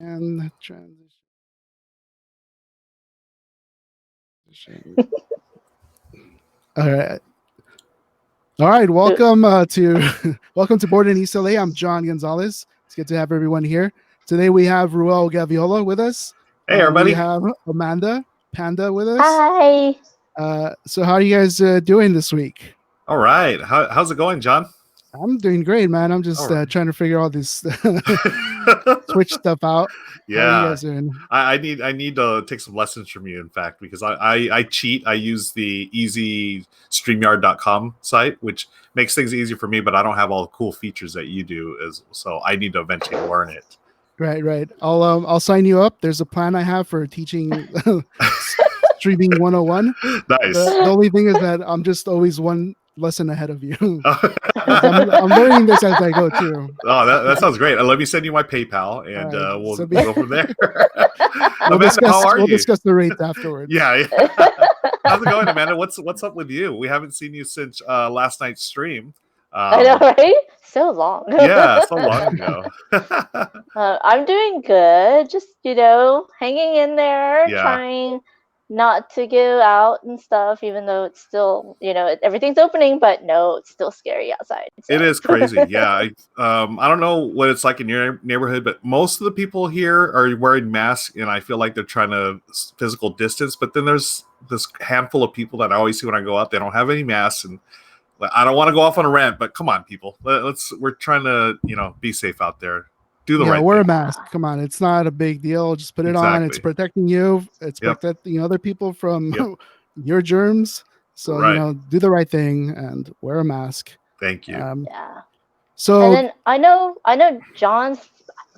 And transition. All right. All right. Welcome to welcome to Board in East LA. I'm John Gonzalez. It's good to have everyone here. Today we have Ruel Gaviola with us. Hey, everybody. We have Amanda Panda with us. Hi. So how are you guys doing this week? All right. How's it going, John? I'm doing great, man. I'm just trying to figure all this Twitch stuff out. Yeah. How are you guys doing? I need to take some lessons from you, in fact, because I cheat. I use the easy StreamYard.com site, which makes things easy for me, but I don't have all the cool features that you do, so I need to eventually learn it. Right. I'll sign you up. There's a plan I have for teaching streaming 101. Nice. The only thing is that I'm just always one lesson ahead of you. I'm learning this as I go too. Oh, that sounds great. Let me send you my PayPal, and we'll go from there. Amanda, how are you? We'll discuss the rates afterwards. Yeah. How's it going, Amanda? What's up with you? We haven't seen you since last night's stream. I know, right? So long. Yeah, so long ago. I'm doing good. Just, hanging in there, trying not to go out and stuff, even though it's still, everything's opening, but no, it's still scary outside. So. It is crazy. Yeah. I don't know what it's like in your neighborhood, but most of the people here are wearing masks, and I feel like they're trying to physical distance. But then there's this handful of people that I always see when I go out. They don't have any masks, and I don't want to go off on a rant, but come on, people. We're trying to, be safe out there. Do the right wear thing. A mask. Come on, it's not a big deal. Just put it on. It's protecting you. It's protecting other people from your germs. So do the right thing and wear a mask. Thank you. So and then I know John's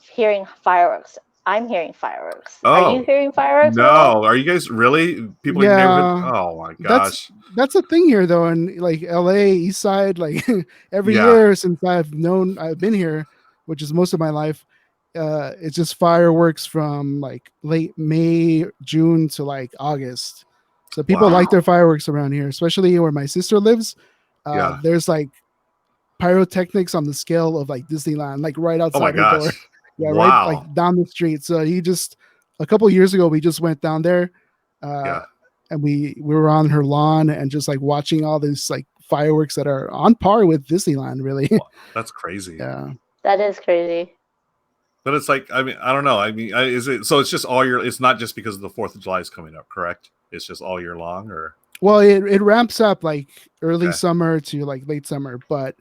hearing fireworks. I'm hearing fireworks. Oh, are you hearing fireworks? No, are you guys really? People in your neighborhood? Oh my gosh. That's the thing here though, in like LA, East Side, like every year since I've been here, which is most of my life, it's just fireworks from like late May, June to like August. So people like their fireworks around here, especially where my sister lives. There's like pyrotechnics on the scale of like Disneyland, like right outside her door. Yeah, right, like down the street. So a couple of years ago, we just went down there, and we were on her lawn and just like watching all these like fireworks that are on par with Disneyland. Really, that's crazy. Yeah, that is crazy. But it's like, I mean, I don't know. I mean, is it so? It's just all year. It's not just because the 4th of July is coming up, correct? It's just all year long, or well, it ramps up like early summer to like late summer, but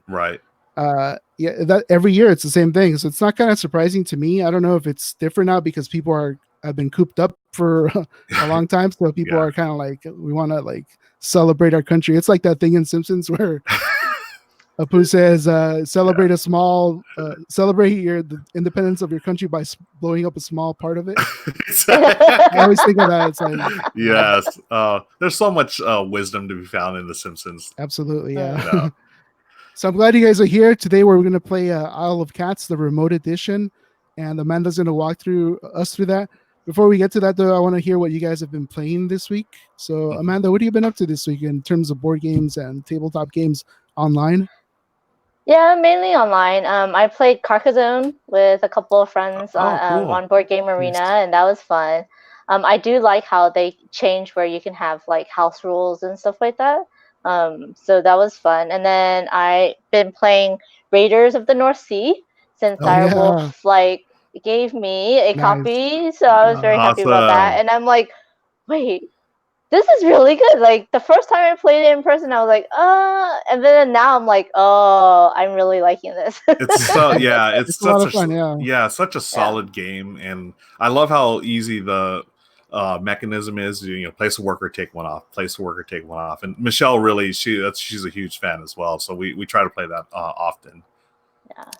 that every year it's the same thing, so it's not kind of surprising to me. I don't know if it's different now because people have been cooped up for a long time, so people are kind of like, we want to like celebrate our country. It's like that thing in Simpsons where Apu says celebrate the independence of your country by blowing up a small part of it. I always think of that. It's like, yes, there's so much wisdom to be found in the Simpsons. Absolutely. Yeah. So I'm glad you guys are here. Today we're going to play Isle of Cats, the remote edition, and Amanda's going to walk us through that. Before we get to that, though, I want to hear what you guys have been playing this week. So, Amanda, what have you been up to this week in terms of board games and tabletop games online? Yeah, mainly online. I played Carcassonne with a couple of friends on Board Game Arena, and that was fun. I do like how they change where you can have like house rules and stuff like that. So that was fun. And then I've been playing Raiders of the North Sea since Direwolf gave me a copy. So I was very happy about that. And I'm like, wait, this is really good. Like the first time I played it in person, I was like, and then now I'm like, oh, I'm really liking this. It's it's such a lot of fun, such a solid game. And I love how easy the mechanism is. Place a worker, take one off, and Michelle really she's a huge fan as well, so we try to play that often.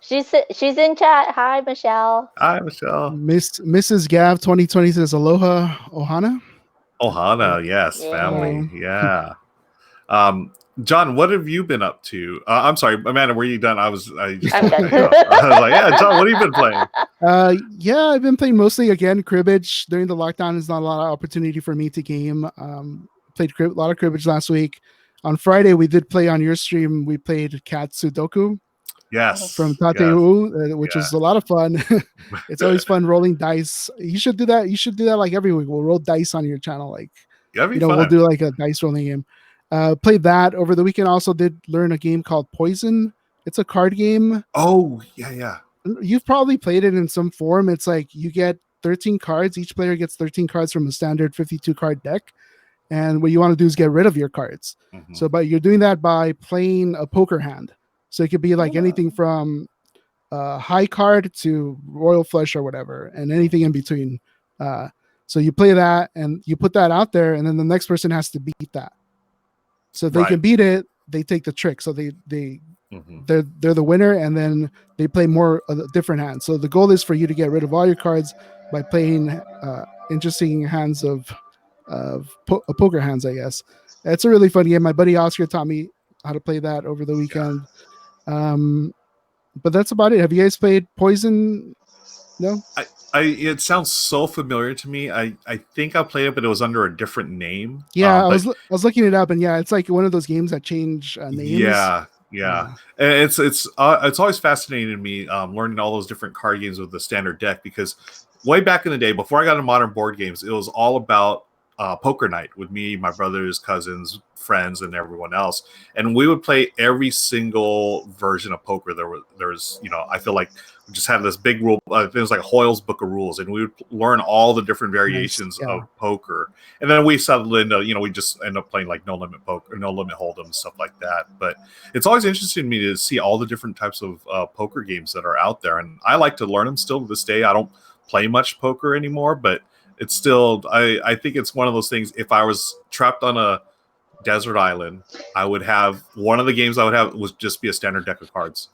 She's in chat. Hi Michelle. Mrs. Gav 2020 says aloha ohana. Yes, family. John, what have you been up to? I'm sorry, Amanda, were you done? I'm done. I was like, John, what have you been playing? I've been playing mostly, again, cribbage. During the lockdown, there's not a lot of opportunity for me to game. Played a lot of cribbage last week. On Friday, we did play on your stream. We played Cat Sudoku. Yes. From Tateu, which is a lot of fun. It's always fun rolling dice. You should do that. You should do that like every week. We'll roll dice on your channel. Like, we'll do like a dice rolling game. Played that over the weekend. Also did learn a game called Poison. It's a card game. Oh, yeah. You've probably played it in some form. It's like you get 13 cards. Each player gets 13 cards from a standard 52 card deck. And what you want to do is get rid of your cards. So, but you're doing that by playing a poker hand. So it could be like anything from high card to royal flush or whatever, and anything in between. So you play that and you put that out there, and then the next person has to beat that. So if they can beat it, they take the trick. So they're the winner, and then they play more different hands. So the goal is for you to get rid of all your cards by playing interesting hands of poker hands, I guess. It's a really fun game. My buddy Oscar taught me how to play that over the weekend. But that's about it. Have you guys played Poison? No? It sounds so familiar to me. I think I played it, but it was under a different name. Yeah, I was looking it up, and it's like one of those games that change names. Yeah. And it's always fascinating to me learning all those different card games with the standard deck, because way back in the day, before I got into modern board games, it was all about poker night with me, my brothers, cousins, friends, and everyone else, and we would play every single version of poker. There was I feel like we just had this big rule. It was like Hoyle's Book of Rules, and we would learn all the different variations of poker. And then we settled into we just end up playing like no limit poker, no limit hold'em, stuff like that. But it's always interesting to me to see all the different types of poker games that are out there, and I like to learn them still to this day. I don't play much poker anymore, but it's still, I think it's one of those things. If I was trapped on a desert island, I would have one of the games I would have would just be a standard deck of cards.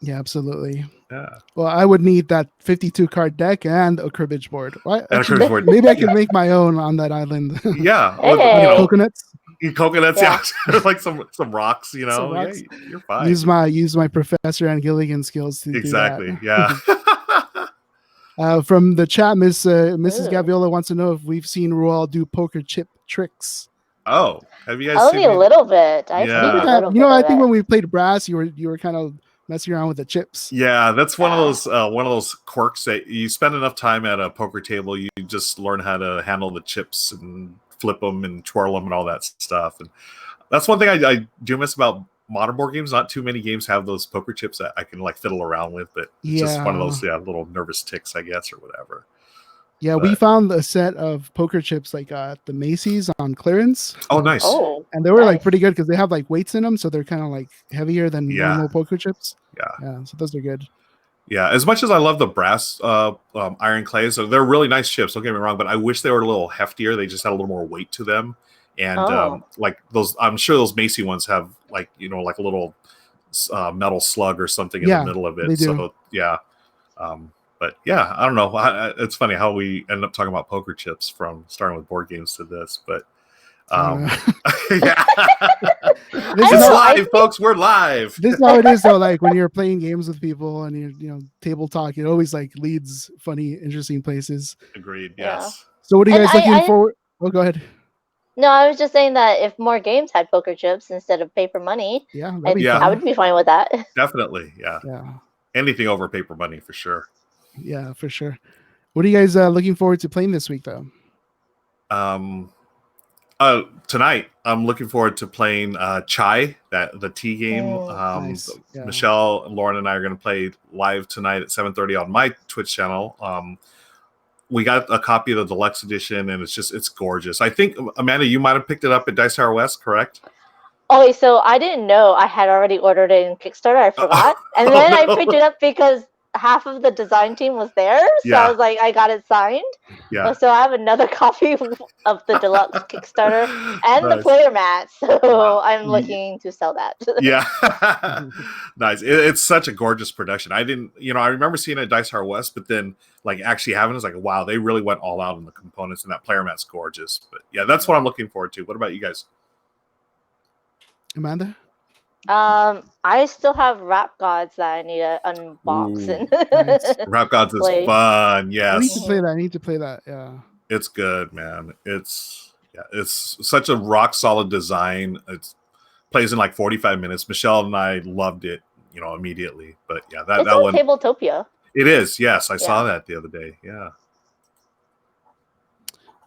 Yeah, absolutely. Yeah. Well, I would need that 52 card deck and a cribbage board. Board. Maybe I can make my own on that island. Yeah. Hey. Coconuts. Coconuts, yeah. Like some rocks, Some rocks. Yeah, you're fine. Use my Professor and Gilligan skills to do that. Yeah. From the chat, Mrs. Gaviola wants to know if we've seen Roald do poker chip tricks. Oh, have you guys only seen a little bit? I think when we played brass, you were kind of messing around with the chips. Yeah, that's one of those quirks that you spend enough time at a poker table, you just learn how to handle the chips and flip them and twirl them and all that stuff. And that's one thing I do miss about modern board games. Not too many games have those poker chips that I can like fiddle around with, but it's just one of those little nervous ticks, I guess, or whatever. Yeah, we found a set of poker chips like at the Macy's on clearance. Oh, nice. And they were like pretty good because they have like weights in them, so they're kind of like heavier than normal poker chips. Yeah, so those are good. Yeah, as much as I love the brass iron clays, so they're really nice chips, don't get me wrong, but I wish they were a little heftier. They just had a little more weight to them. And like those, I'm sure those Macy ones have like, like a little metal slug or something in the middle of it. So yeah. But yeah, I don't know. It's funny how we end up talking about poker chips from starting with board games to this, but yeah. This is live, folks. We're live. This is how it is, though. Like when you're playing games with people and you're, table talk, it always like leads funny, interesting places. Agreed. Yes. So what are you guys looking forward? Oh, go ahead. No, I was just saying that if more games had poker chips instead of paper money, I would be fine with that. Definitely. Yeah. Anything over paper money for sure. Yeah, for sure. What are you guys looking forward to playing this week, though? Tonight, I'm looking forward to playing Chai, the tea game. Nice. Michelle, Lauren, and I are going to play live tonight at 7:30 on my Twitch channel. We got a copy of the deluxe edition, and it's gorgeous. I think, Amanda, you might have picked it up at Dice Tower West, correct? Oh, so I didn't know I had already ordered it in Kickstarter. I forgot. And then I picked it up because half of the design team was there. So I was like, I got it signed. Yeah. So I have another copy of the deluxe Kickstarter and the player mat. So I'm looking to sell that. Yeah. Nice. It's such a gorgeous production. I remember seeing it at Dice Tower West, but then like actually having it was like, wow, they really went all out on the components, and that player mat's gorgeous. But yeah, that's what I'm looking forward to. What about you guys? Amanda? I still have Rap Gods that I need to unbox. Nice. Rap Gods is fun. Yes. I need to play that. Yeah. It's good, man. It's such a rock solid design. It plays in like 45 minutes. Michelle and I loved it. immediately. But yeah, it's that on one. Tabletopia. It is. Yes, I saw that the other day. Yeah.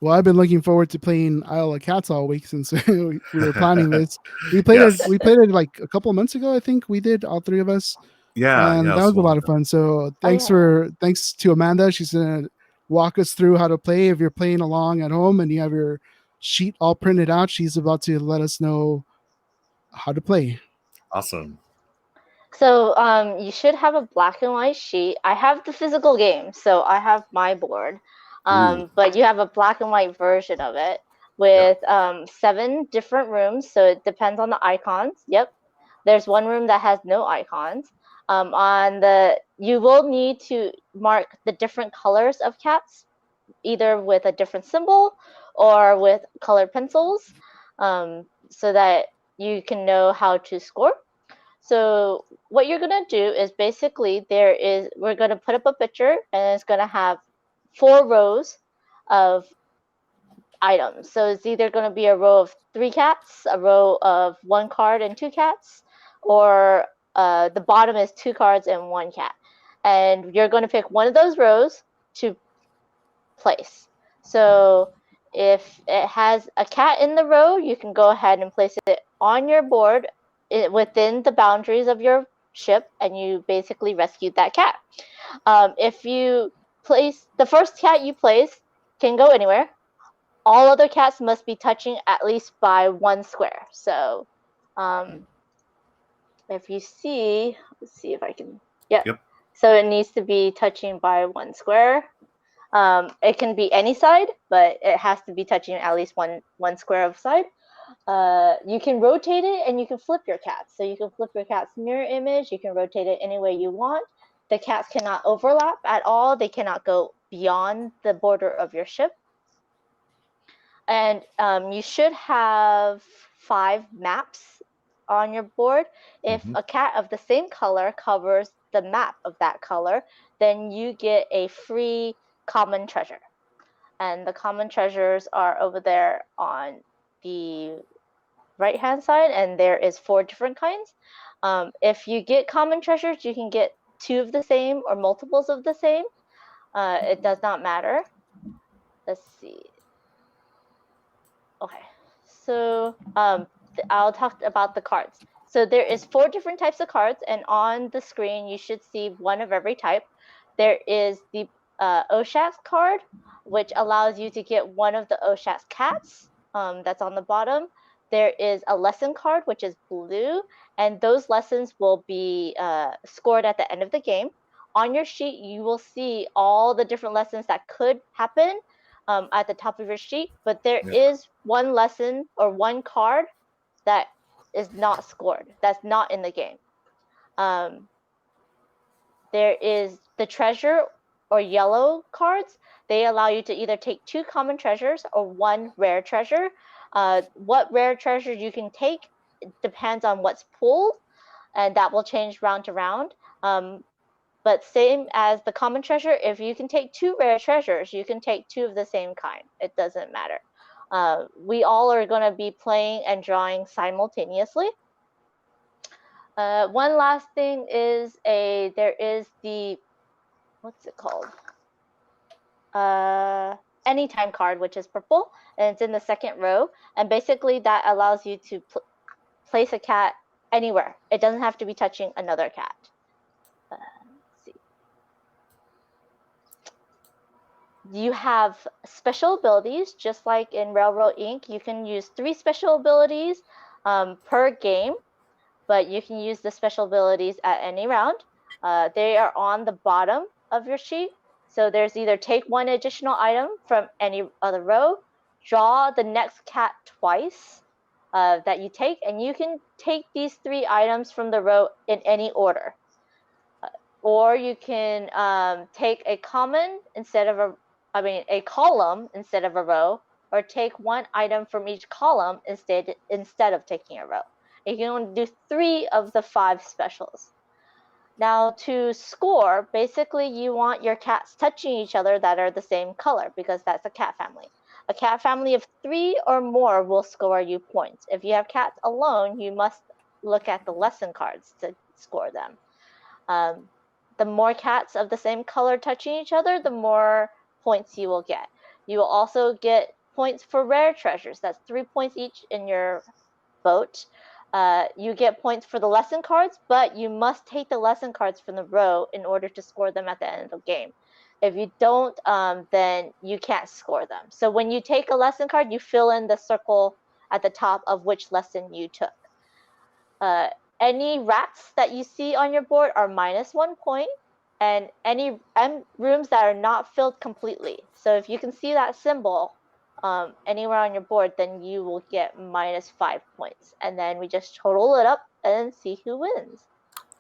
Well, I've been looking forward to playing Isle of Cats all week since we were planning this. We played it. We played it like a couple of months ago. I think we did, all three of us. Yeah, and that was a lot of fun. So thanks to Amanda. She's gonna walk us through how to play. If you're playing along at home and you have your sheet all printed out, she's about to let us know how to play. Awesome. So you should have a black and white sheet. I have the physical game, so I have my board. But you have a black and white version of it with 7 different rooms. So it depends on the icons. Yep. There's one room that has no icons. You will need to mark the different colors of cats, either with a different symbol or with colored pencils, so that you can know how to score. So what you're gonna do is basically we're gonna put up a picture and it's gonna have 4 rows of items. So it's either gonna be a row of 3 cats, a row of 1 card and 2 cats, or the bottom is 2 cards and 1 cat. And you're gonna pick one of those rows to place. So if it has a cat in the row, you can go ahead and place it on your board within the boundaries of your ship, and you basically rescued that cat. If you place the first cat you place can go anywhere. All other cats must be touching at least by 1 square. So if you see, let's see if I can, yeah. Yep. So it needs to be touching by 1 square. It can be any side, but it has to be touching at least one square of side. You can rotate it and you can flip your cats. So you can flip your cat's mirror image. You can rotate it any way you want. The cats cannot overlap at all. They cannot go beyond the border of your ship. And you should have 5 maps on your board. If a cat of the same color covers the map of that color, then you get a free common treasure. And the common treasures are over there on the right hand side, and there is 4 different kinds. If you get common treasures, you can get 2 of the same or multiples of the same. It does not matter. Let's see. Okay, so I'll talk about the cards. So there is 4 different types of cards, and on the screen you should see one of every type. There is the Oshat's card, which allows you to get one of the Oshat's cats. That's on the bottom. There is a lesson card, which is blue, and those lessons will be scored at the end of the game. On your sheet, you will see all the different lessons that could happen at the top of your sheet, but there is one lesson or one card that is not scored. That's not in the game. There is the treasure or yellow cards. They allow you to either take 2 common treasures or 1 rare treasure. What rare treasure you can take depends on what's pulled, and that will change round to round. But same as the common treasure, if you can take 2 rare treasures, you can take 2 of the same kind. It doesn't matter. We all are going to be playing and drawing simultaneously. One last thing is there is the, what's it called? Anytime card, which is purple, and it's in the 2nd row. And basically that allows you to place a cat anywhere. It doesn't have to be touching another cat. Let's see. You have special abilities, just like in Railroad Inc. You can use 3 special abilities per game, but you can use the special abilities at any round. They are on the bottom of your sheet. So there's either take 1 additional item from any other row, draw the next cat twice that you take, and you can take these 3 items from the row in any order. Or you can take a common instead of a column instead of a row, or take 1 item from each column instead of taking a row. You can only do 3 of the 5 specials. Now to score, basically you want your cats touching each other that are the same color, because that's a cat family. A cat family of 3 or more will score you points. If you have cats alone, you must look at the lesson cards to score them. The more cats of the same color touching each other, the more points you will get. You will also get points for rare treasures. That's 3 points each in your boat. You get points for the lesson cards, but you must take the lesson cards from the row in order to score them at the end of the game. If you don't, then you can't score them. So when you take a lesson card, you fill in the circle at the top of which lesson you took. Uh, any rats that you see on your board are -1 point, and any rooms that are not filled completely. So if you can see that symbol anywhere on your board, then you will get -5 points. And then we just total it up and see who wins.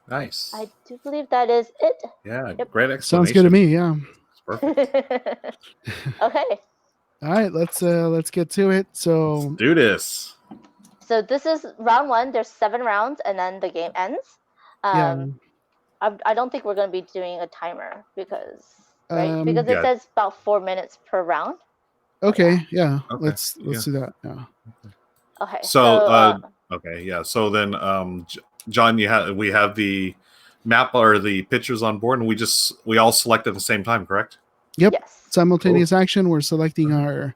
Nice. I do believe that is it. Yeah, great explanation. Sounds good to me. Yeah. It's perfect. Okay. All right, let's get to it. So let's do this. So this is round 1. There's 7 rounds, and then the game ends. yeah. I don't think we're going to be doing a timer because because it says about 4 minutes per round. Okay, yeah. Okay. Let's do that. Yeah. Okay. So okay, yeah. So then John, we have the map or the pictures on board, and we all select at the same time, correct? Yep. Yes. Simultaneous action. We're selecting our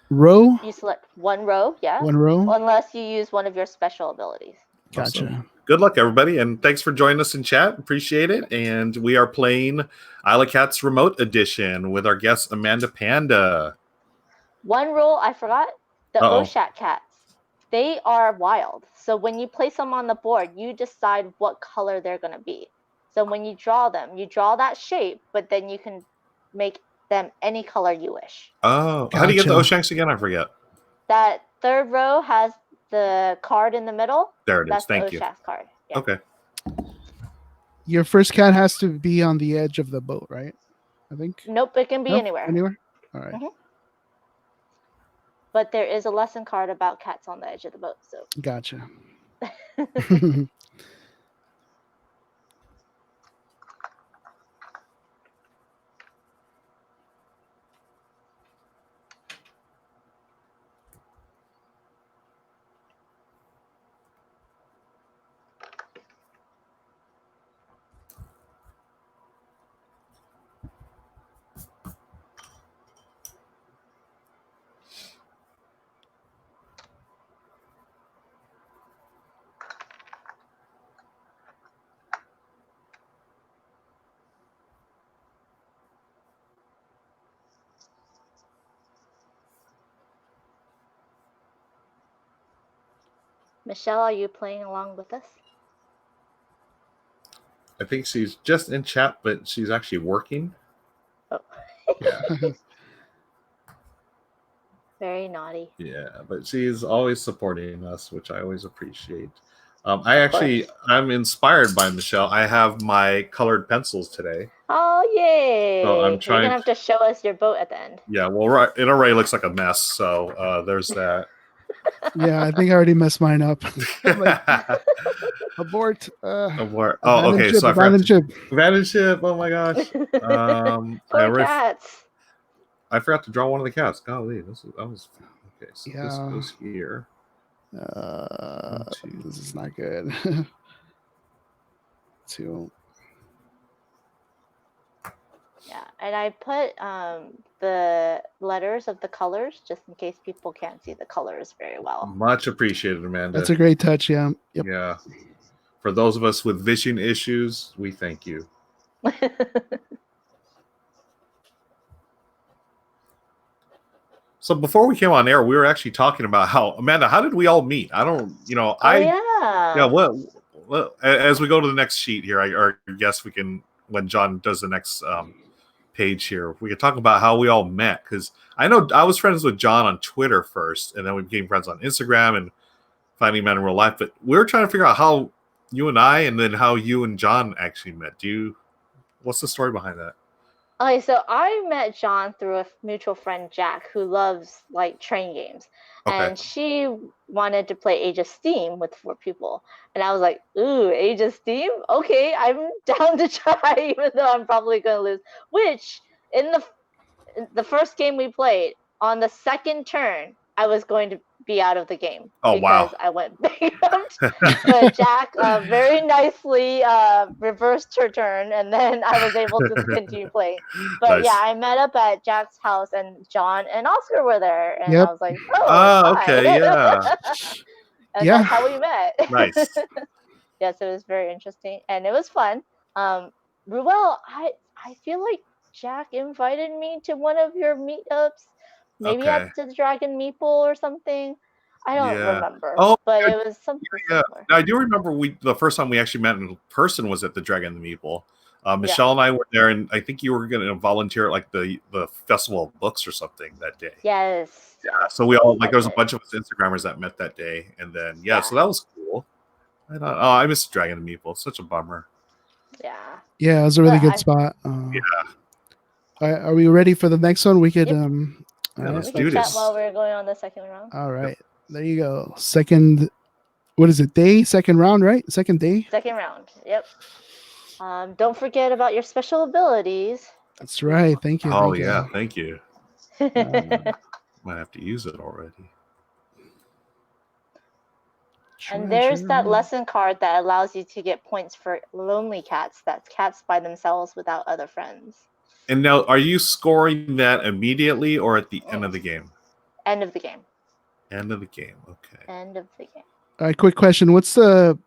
row. You select one row, yeah. One row. Unless you use one of your special abilities. Gotcha. Awesome. Good luck, everybody, and thanks for joining us in chat. Appreciate it. And we are playing Isle of Cats Remote Edition with our guest Amanda Panda. One rule I forgot: the Oshak cats. They are wild, so when you place them on the board, you decide what color they're going to be. So when you draw them, you draw that shape, but then you can make them any color you wish. Oh, gotcha. How do you get the Oshanks again? I forget. That third row has the card in the middle. There it is. That's Thank the you. Oshak's card. Yeah. Okay. Your first cat has to be on the edge of the boat, right? I think. Nope, it can be anywhere. Anywhere? All right. Mm-hmm. But there is a lesson card about cats on the edge of the boat. So. Gotcha. Michelle, are you playing along with us? I think she's just in chat, but she's actually working. Oh. Yeah. Very naughty. Yeah, but she's always supporting us, which I always appreciate. I'm inspired by Michelle. I have my colored pencils today. Oh, yay! So I'm trying. You're gonna have to show us your boat at the end. Yeah, well, it already looks like a mess, so there's that. Yeah, I think I already messed mine up. Abort. Abort. Oh, okay. So I forgot abandoned ship. Oh my gosh. Cats. I forgot to draw one of the cats. Golly, that was okay. So yeah. This goes here. This is not good. 2. Yeah, and I put the letters of the colors just in case people can't see the colors very well. Much appreciated, Amanda. That's a great touch. Yeah. Yep. Yeah. For those of us with vision issues, we thank you. So before we came on air, we were actually talking about how how did we all meet? I don't, Well, as we go to the next sheet here, I guess we can, when John does the next page here, we can talk about how we all met, because I know I was friends with John on Twitter first, and then we became friends on Instagram and finding men in real life. But we were trying to figure out how you and I, and then how you and John actually met. What's the story behind that? Okay, so I met John through a mutual friend, Jack, who loves train games. Okay. And she wanted to play Age of Steam with 4 people. And I was like, ooh, Age of Steam? Okay, I'm down to try, even though I'm probably going to lose. Which, in the first game we played, on the second turn, I was going to be out of the game wow. I went bankrupt. But Jack very nicely reversed her turn, and then I was able to continue playing. But Nice. yeah, I met up at Jack's house, and John and Oscar were there, and I Yep. was like, "Oh, hi." Okay, yeah. And Yeah. that's how we met. Nice. Yes, it was very interesting, and it was fun. Ruel, I feel like Jack invited me to one of your meetups, maybe Okay. at the Dragon Meeple or something. I don't Yeah. remember, Oh, but yeah, it was something yeah. similar. Now, I do remember the first time we actually met in person was at the Dragon and the Meeple. Yeah. Michelle and I were there, and I think you were going to volunteer at like the Festival of Books or something that day. Yes. Yeah. So we all there was a bunch of us Instagrammers that met that day, and then so that was cool. I miss Dragon and Meeple. Such a bummer. Yeah. Yeah, it was a really good spot. Are we ready for the next one? We could let's we do can chat this. while we're going on the second round. All right. There you go. Second, what is it? Day? Second round, right? Second day? Second round. Yep. Don't forget about your special abilities. That's right. Thank you. Oh, thank you. Thank you. Might have to use it already. And there's that lesson card that allows you to get points for lonely cats. That's cats by themselves without other friends. And now, are you scoring that immediately or at the end of the game? End of the game. End of the game. Okay. End of the game. All right. Quick question. What's the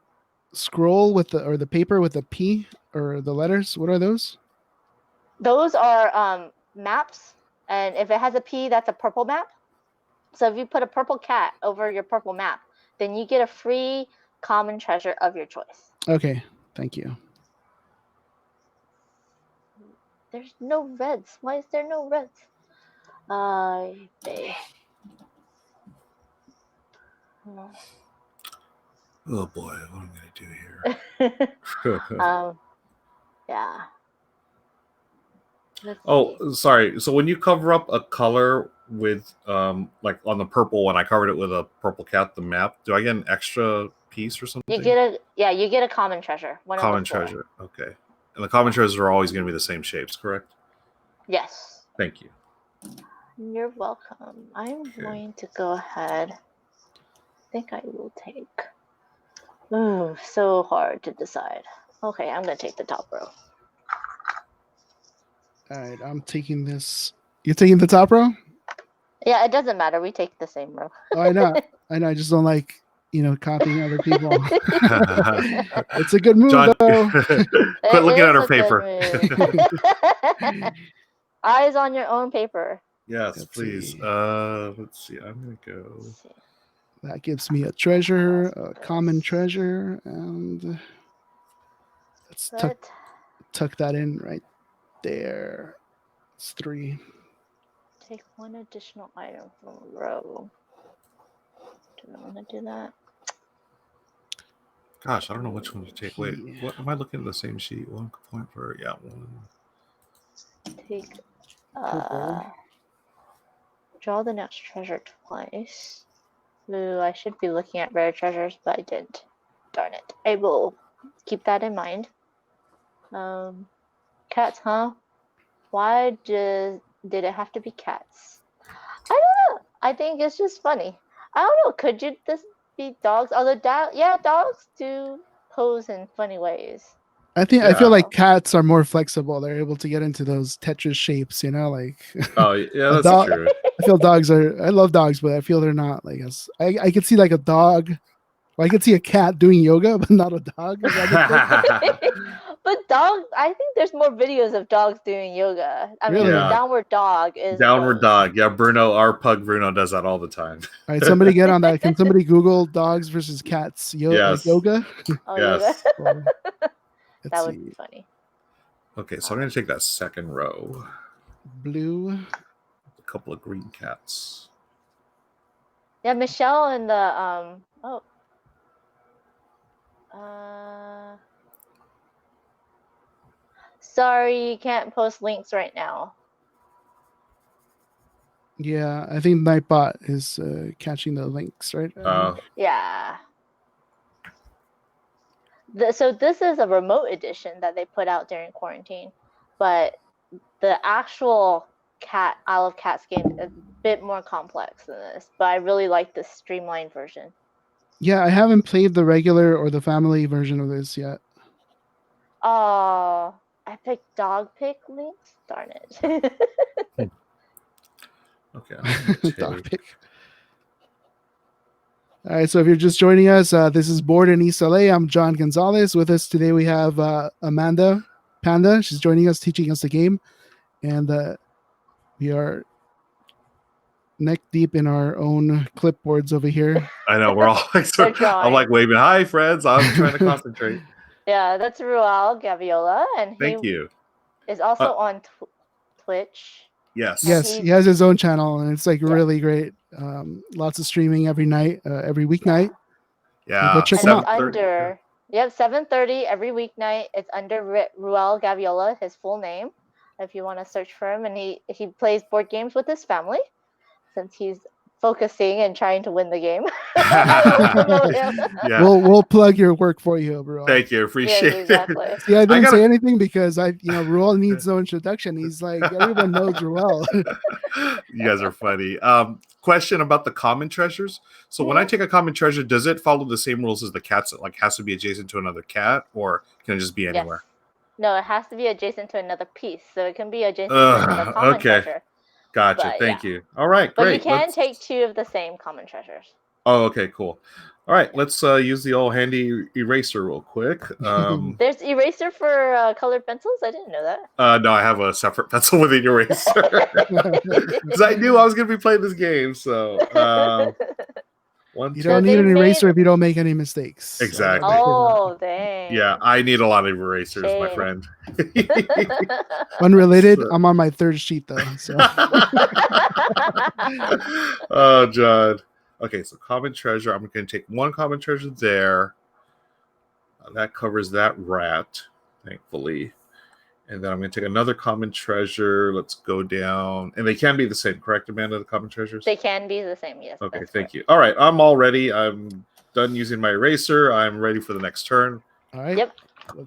scroll with the paper with the P or the letters? What are those? Those are maps, and if it has a P, that's a purple map. So if you put a purple cat over your purple map, then you get a free common treasure of your choice. Okay, thank you. There's no reds. Why is there no reds? They. Oh boy, what am I gonna do here? Yeah. Oh, sorry. So when you cover up a color with like on the purple one, I covered it with a purple cat, the map. Do I get an extra piece or something? You get a common treasure. Common treasure. Okay. And the common treasures are always going to be the same shapes, correct? Yes. Thank you. You're welcome. I'm going to go ahead. I think I will take. Ooh, so hard to decide. Okay, I'm going to take the top row. All right, I'm taking this. You're taking the top row? Yeah, it doesn't matter. We take the same row. Oh, I know. I just don't like, copying other people. It's a good move, John, though. Quit looking at her paper. Eyes on your own paper. Yes, please. Let's see. I'm gonna go. That gives me a treasure, a common treasure, and let's tuck that in right there. It's 3. Take one additional item from a row. Do I want to do that? Gosh, I don't know which one to take. Wait, what am I looking at the same sheet? 1 point for one. Take draw the next treasure twice. Ooh, I should be looking at rare treasures, but I didn't. Darn it. I will keep that in mind. Cats, huh? Why did it have to be cats? I don't know. I think it's just funny. I don't know. Could this be dogs? Although dogs do pose in funny ways. I feel like cats are more flexible. They're able to get into those Tetris shapes, like. Oh yeah, that's true. I feel dogs are. I love dogs, but I feel they're not like us. I could see like a dog. Well, I could see a cat doing yoga, but not a dog. But dogs, I think there's more videos of dogs doing yoga. I mean, the downward dog is downward dog. Yeah, Bruno, our pug Bruno does that all the time. All right, somebody get on that. Can somebody Google dogs versus cats like yoga? Oh, yes. Yoga. That would be funny. Okay, so I'm going to take that second row. Blue. A couple of green cats. Yeah, Michelle and the sorry, you can't post links right now. Yeah, I think Nightbot is catching the links, right? Yeah. So this is a remote edition that they put out during quarantine, but the actual Isle of Cat skin bit more complex than this, but I really like the streamlined version. Yeah, I haven't played the regular or the family version of this yet. Oh, I picked dog pick links. Darn it. Okay. Dog pick. All right, so if you're just joining us, this is Board in East LA. I'm John Gonzalez. With us today, we have Amanda Panda. She's joining us, teaching us the game. And we are neck deep in our own clipboards over here. I know, we're all like, I'm like waving, hi, friends. I'm trying to concentrate. Yeah, that's Ruel Gaviola. And Thank you. Is also on Twitch. Yes. Yes, he has his own channel, and it's like really great. Lots of streaming every night, every weeknight. Yeah. Go check him out. Under 7:30 every weeknight. It's under Ruel Gaviola, his full name. If you want to search for him, and he plays board games with his family, since he's focusing and trying to win the game. Yeah. We'll plug your work for you, Ruel. Thank you, appreciate exactly. it. See, I didn't say anything because Ruel needs no introduction. He's like, everyone knows Ruel. You guys are funny. Question about the common treasures. So when I take a common treasure, does it follow the same rules as the cats? Like, has to be adjacent to another cat, or can it just be anywhere? Yes. No, it has to be adjacent to another piece, so it can be adjacent to another common treasure. Gotcha. Thank you. All right, great. But you can take 2 of the same common treasures. Oh, okay, cool. All right, let's use the old handy eraser real quick. There's eraser for colored pencils? I didn't know that. No, I have a separate pencil with an eraser. Because I knew I was going to be playing this game, so... you don't need an eraser if you don't make any mistakes. Exactly. Oh, dang. Yeah, I need a lot of erasers, my friend. Unrelated, I'm on my 3rd sheet, though. So. Oh, John. Okay, so common treasure. I'm going to take 1 common treasure there. That covers that rat, thankfully. And then I'm going to take another common treasure. Let's go down. And they can be the same, correct, Amanda, the common treasures? They can be the same, yes. Okay, thank you. All right, I'm all ready. I'm done using my eraser. I'm ready for the next turn. All right. Yep.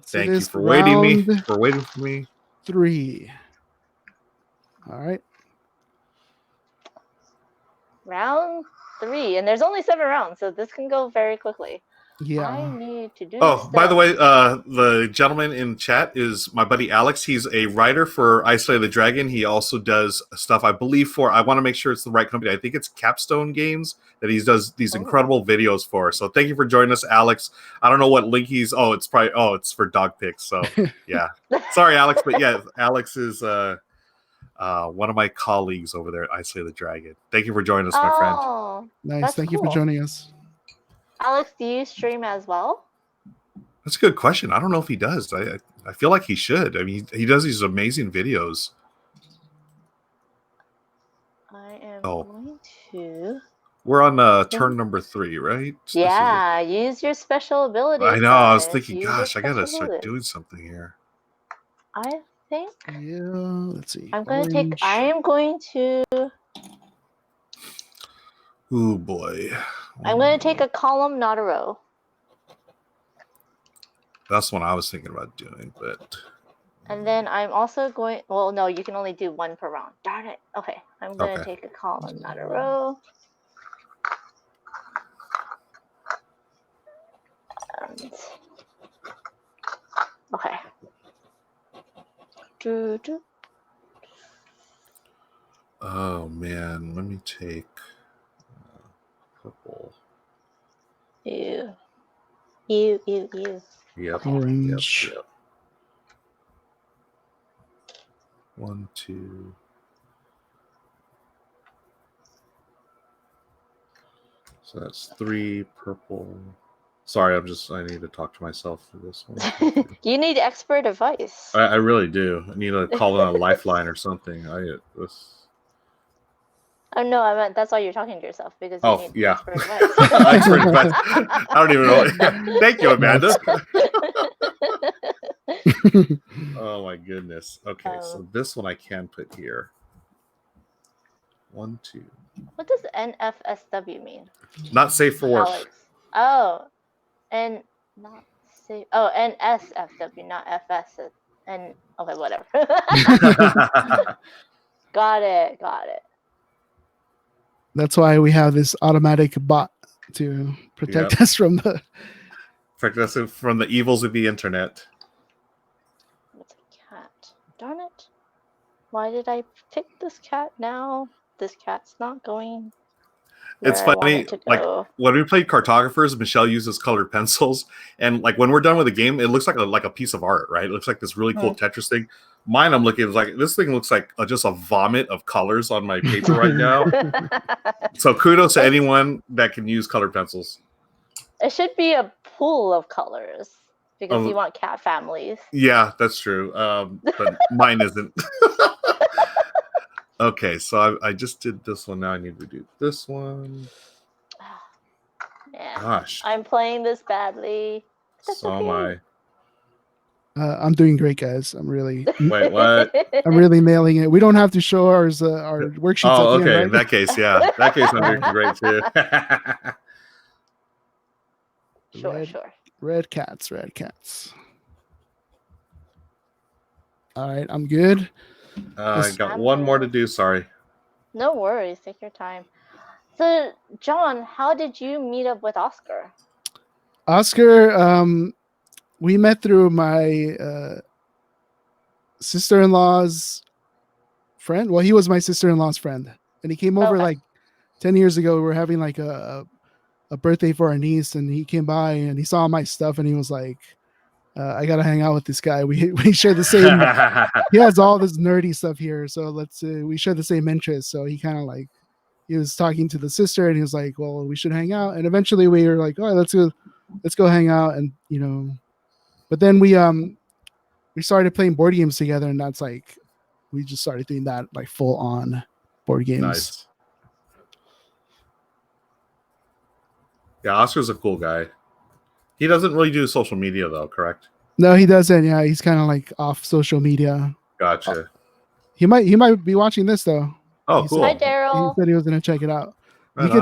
Thank you for waiting for me. 3. All right. Round 3. And there's only 7 rounds, so this can go very quickly. Yeah. I need to do by the way, the gentleman in chat is my buddy Alex. He's a writer for Untitled the Dragon. He also does stuff, I believe, for, I want to make sure it's the right company. I think it's Capstone Games that he does these incredible videos for. So thank you for joining us, Alex. I don't know what link he's, it's for dog pics. So yeah. Sorry, Alex, but yeah, Alex is one of my colleagues over there at Untitled the Dragon. Thank you for joining us, my friend. Nice. Thank you for joining us. Alex, do you stream as well? That's a good question. I don't know if he does. I feel like he should. I mean, he does these amazing videos. I am going to... We're on turn number 3, right? Yeah, use your special ability. I know. I was thinking, gosh, I got to start doing something here. I think... Yeah, let's see. I am going to... Oh, boy. I'm going to take a column, not a row. That's what I was thinking about doing, but... And then I'm also going... Well, no, you can only do 1 per round. Darn it. Okay, I'm going to take a column, not a row. And... Okay. Oh, man. Let me take... purple. You. Yep. Orange. Yep. 1, 2. So that's 3 purple. Sorry, I need to talk to myself for this one. You need expert advice. I really do. I need to call in a lifeline or something. Oh no, I meant that's why you're talking to yourself because you need expert advice. Expert advice. I don't even know. Thank you, Amanda. Oh my goodness. Okay, so this one I can put here. 1, 2. What does NFSW mean? Not safe for work. Alex. Oh, and not safe. Oh, NSFW, not FS. And okay, whatever. Got it. That's why we have this automatic bot to protect us from the evils of the internet. It's a cat. Darn it. Why did I pick this cat now? This cat's not going where It's I want funny, it to like go. when we played Cartographers, Michelle uses colored pencils, and like when we're done with the game, it looks like a piece of art, right? It looks like this really cool Tetris thing. Mine, I'm looking, like this thing looks like just a vomit of colors on my paper right now. So kudos to anyone that can use colored pencils. It should be a pool of colors because you want cat families. Yeah, that's true. But mine isn't. Okay, so I just did this one. Now I need to do this one. Yeah. Gosh, I'm playing this badly. That's so okay. am I. I'm doing great, guys. I'm really. Wait, what? I'm really nailing it. We don't have to show our worksheets. Oh, at the okay. end, right? In that case, yeah. In that case, I'm doing great too. Sure. Red cats. All right, I'm good. I got one more to do. Sorry. No worries. Take your time. So, John, how did you meet up with Oscar? Oscar, we met through my sister-in-law's friend. Well, he was my sister-in-law's friend, and he came over like 10 years ago. We were having like a birthday for our niece, and he came by and he saw my stuff, and he was like, I gotta hang out with this guy. We share the same. He has all this nerdy stuff here, so we share the same interests. So he kind of like, he was talking to the sister, and he was like, well, we should hang out. And eventually we were like, oh, let's go hang out. And but then we started playing board games together, and that's like, we just started doing that like full on board games. Nice. Yeah, Oscar's a cool guy. He doesn't really do social media though, correct? No, he doesn't. Yeah, he's kind of like off social media. Gotcha. He might be watching this though. Oh, cool. Hi, Daryl. He said he was gonna check it out. Right, you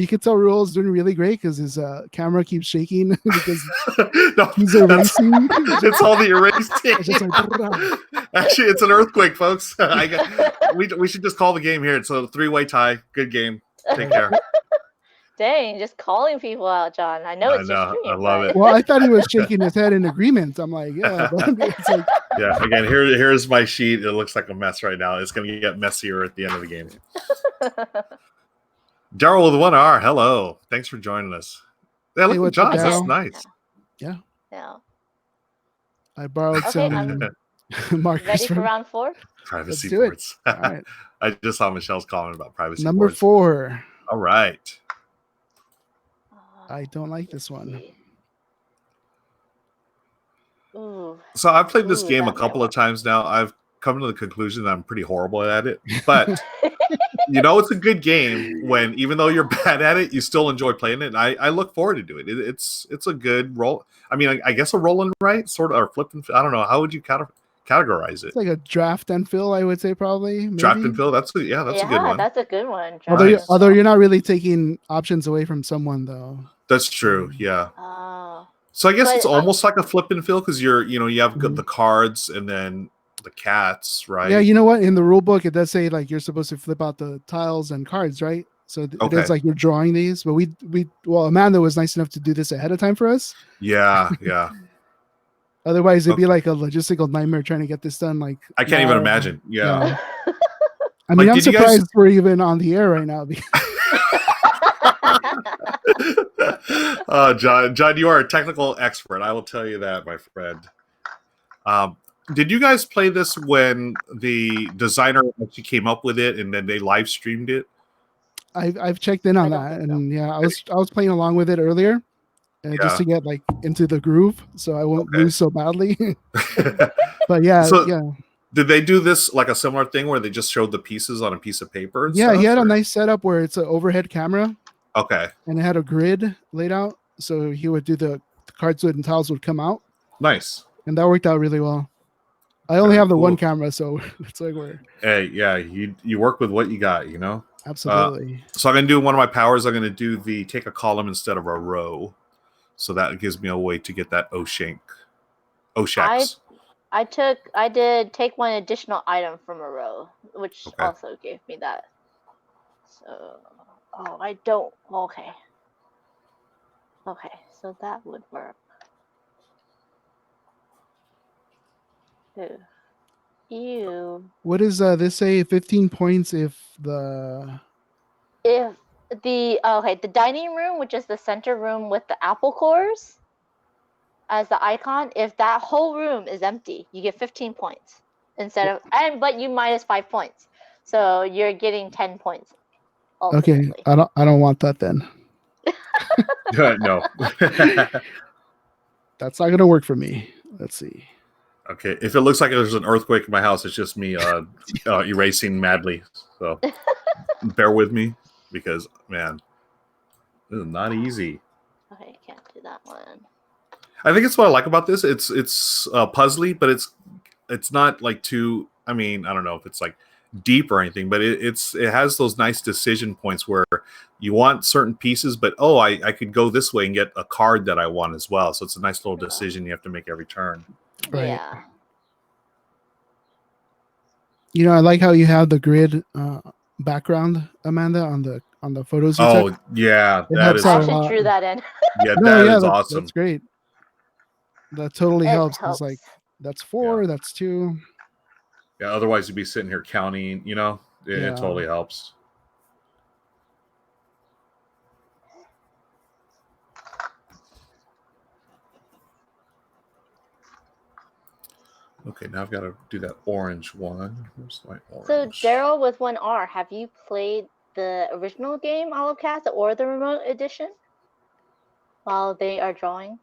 could tell Ruel's doing really great because his camera keeps shaking because he's erasing. It's all the erasing. Actually, it's an earthquake, folks. We should just call the game here. It's a 3-way tie. Good game. Take care. Dang, just calling people out, John. I know it's your stream. I love it. Well, I thought he was shaking his head in agreement. I'm like, yeah. But it's like, yeah, again, here's my sheet. It looks like a mess right now. It's going to get messier at the end of the game. Daryl with 1R, hello. Thanks for joining us. Yeah, look at John. That's nice. Yeah. I borrowed some markers. Ready for round 4? Privacy boards. All right. I just saw Michelle's comment about privacy Number boards. 4. All right. I don't like this one. Ooh. So I've played this game a couple of times now. I've come to the conclusion that I'm pretty horrible at it. But it's a good game when, even though you're bad at it, you still enjoy playing it. And I look forward to doing it. It's a good roll. I mean, I guess a roll and write, sort of, or flip and fill. I don't know. How would you categorize it? It's like a draft and fill, I would say, probably. Maybe. Draft and fill. That's a good one. That's a good one. Although you're not really taking options away from someone, though. That's true. Yeah. So I guess it's almost like a flip and fill because you have the cards and then the cats, right? Yeah, you know what? In the rule book, it does say like you're supposed to flip out the tiles and cards, right? So it is like you're drawing these. But Amanda was nice enough to do this ahead of time for us. Yeah. Otherwise, it'd be like a logistical nightmare trying to get this done. Like I can't even imagine. Yeah. I mean, I'm surprised we're even on the air right now. John, you are a technical expert. I will tell you that, my friend. Did you guys play this when the designer actually came up with it and then they live streamed it? I've checked in on that, and I was playing along with it earlier, just to get like into the groove, so I won't lose so badly. But did they do this like a similar thing where they just showed the pieces on a piece of paper? He had a nice setup where it's an overhead camera. Okay. And it had a grid laid out, so he would do the cards and tiles would come out. Nice. And that worked out really well. I only have the one camera, so it's like we're. Hey, yeah, you work with what you got, Absolutely. So I'm gonna do one of my powers. I'm gonna do take a column instead of a row, so that gives me a way to get that Oshaks. I did take one additional item from a row, which also gave me that. So, I don't. Okay. Okay, so that would work. You. What is this say? 15 points if the. If the the dining room, which is the center room with the apple cores as the icon, if that whole room is empty, you get 15 points instead of but you minus 5 points, so you're getting 10 points ultimately. Okay, I don't want that then. No. That's not gonna work for me. Let's see. Okay, if it looks like there's an earthquake in my house, it's just me erasing madly. So bear with me, because man, this is not easy. Okay, can't do that one. I think it's what I like about this. It's puzzly, but it's not like too. I mean, I don't know if it's like deep or anything, but it has those nice decision points where you want certain pieces, but I could go this way and get a card that I want as well. So it's a nice little decision you have to make every turn. Right. Yeah. You know, I like how you have the grid background, Amanda, on the photos you took. Yeah, It helps I out a actually lot. drew that in. Yeah, No, that is that's, awesome. That's great. That totally It helps. helps. It's like that's 4, that's 2. Yeah, otherwise you'd be sitting here counting. You know, it totally helps. Okay, now I've got to do that orange one. Where's my orange? So, Daryl with 1R, have you played the original game, Olive Cats, or the remote edition while they are drawing?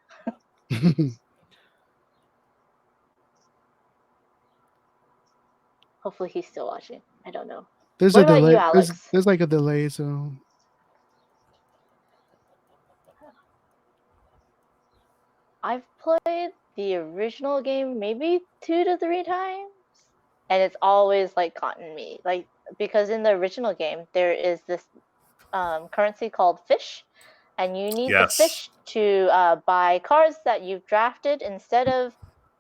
Hopefully he's still watching. I don't know. There's What a about delay. you, Alex? There's like a delay, so I've played the original game maybe 2 to 3 times, and it's always like gotten me. Like, because in the original game there is this currency called fish, and you need the fish to buy cards that you've drafted. Instead of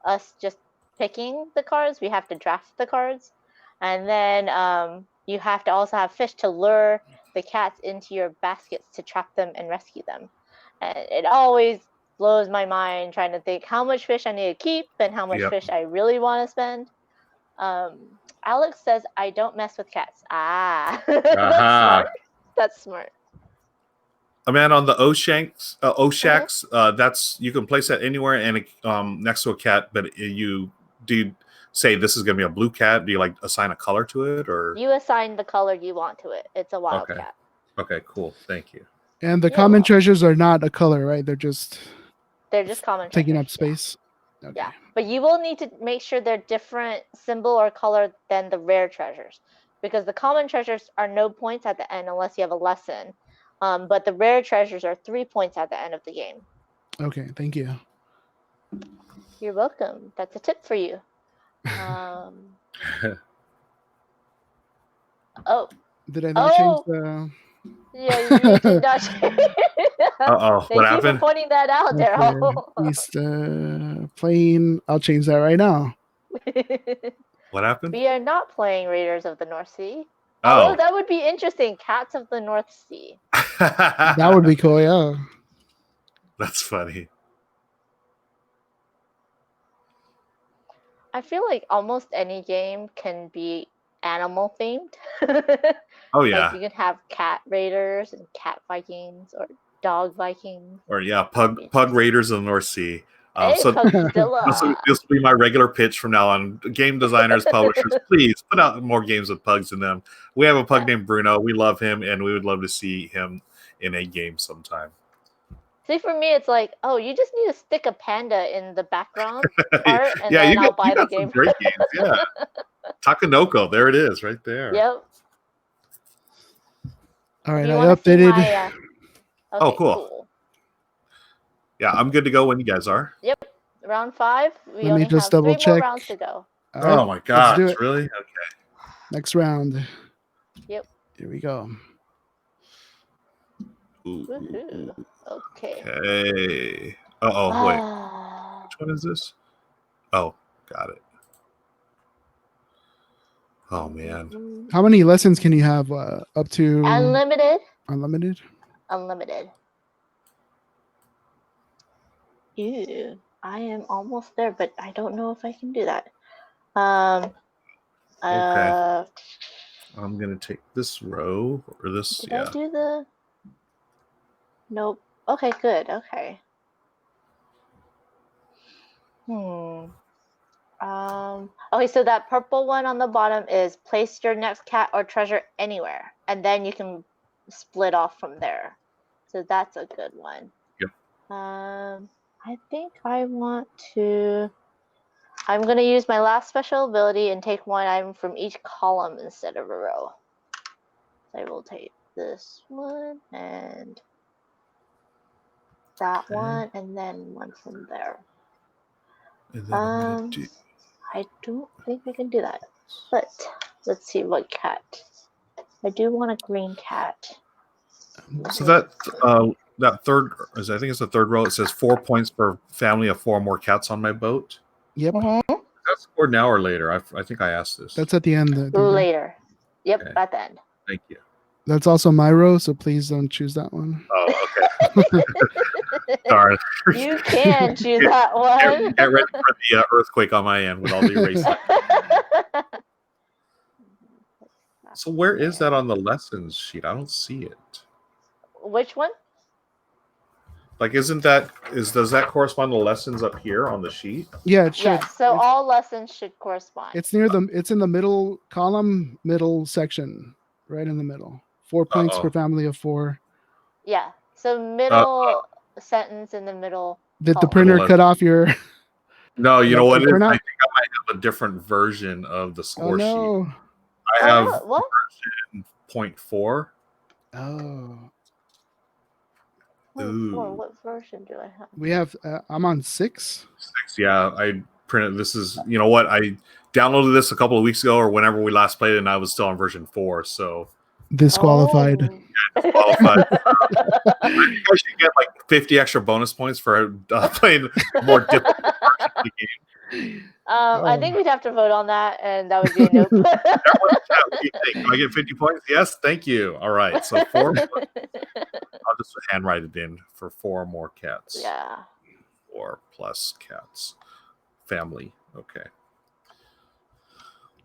us just picking the cards, we have to draft the cards, and then you have to also have fish to lure the cats into your baskets to trap them and rescue them. And it always blows my mind trying to think how much fish I need to keep and how much fish I really want to spend. Alex says I don't mess with cats. That's smart. That's smart. Man, on the Oshaks, that's, you can place that anywhere and next to a cat. But do you say this is going to be a blue cat? Do you like assign a color to it, or you assign the color you want to it? It's a wild cat. Okay, cool. Thank you. And the common treasures are not a color, right? They're just common taking treasures, up space. Yeah. Okay. Yeah, but you will need to make sure they're different symbol or color than the rare treasures, because the common treasures are no points at the end unless you have a lesson. But the rare treasures are 3 points at the end of the game. Okay, thank you. You're welcome. That's a tip for you. Did I not change the? Yeah, you did not change. What happened? Thank you for pointing that out, Daryl. East playing. I'll change that right now. What happened? We are not playing Raiders of the North Sea. Although that would be interesting. Cats of the North Sea. That would be cool, yeah. That's funny. I feel like almost any game can be animal themed. Oh yeah. Like you can have cat raiders and cat Vikings or dog Vikings. Or pug raiders of the North Sea. So this will be my regular pitch from now on. Game designers, publishers, please put out more games with pugs in them. We have a pug named Bruno. We love him, and we would love to see him in a game sometime. See, for me, it's like, you just need to stick a panda in the background part, and then I'll buy the game. Great games, yeah. Takanoko, there it is, right there. Yep. All right, I updated. Okay, cool. Yeah, I'm good to go when you guys are. Yep. Round 5. Let me just double check. More rounds to go. Right, oh my gosh, really? Okay. Next round. Yep. Here we go. Woohoo. Okay. Wait. Which one is this? Oh, got it. Oh man. How many lessons can you have? Up to unlimited. Unlimited. Unlimited. Ew, I am almost there, but I don't know if I can do that. Okay. I'm gonna take this row or this. Did I do the? Nope. Okay, good. Okay. Okay, so that purple one on the bottom is place your next cat or treasure anywhere, and then you can split off from there. So that's a good one. Yep. I think I want to. I'm going to use my last special ability and take one item from each column instead of a row. So I will take this one and that one, and then one from there. And then I don't think I can do that, but let's see what cat. I do want a green cat. So that third, I think it's the third row. It says 4 points per family of 4 more cats on my boat. Yep. That's scored now or later. I think I asked this. That's at the end. Later. Yep, okay. at the end. Thank you. That's also my row, so please don't choose that one. Oh, okay. Darn. You can choose that one. Get ready for the earthquake on my end with all the erasing. So where is that on the lessons sheet? I don't see it. Which one? Like, does that correspond to lessons up here on the sheet? Yeah, it should. Yes, so all lessons should correspond. It's near them. It's in the middle column, middle section, right in the middle. 4 points per family of 4. Yeah, so middle sentence in the middle. Did the printer cut off your? No, you know what it is? I think I might have a different version of the score sheet. I have version 0.4. Oh. Ooh. What version do I have? We have. I'm on 6. 6, yeah. I printed. This is. You know what? I downloaded this a couple of weeks ago, or whenever we last played it, and I was still on version 4. So disqualified. Yeah, disqualified. I think I should get like 50 extra bonus points for playing more difficult versions of the game. I think we'd have to vote on that, and that would be a no. What do you think? Do I get 50 points? Yes, thank you. All right, so 4 more. I'll just handwrite it in for 4 more cats. Yeah. 4 plus cats. Family. Okay.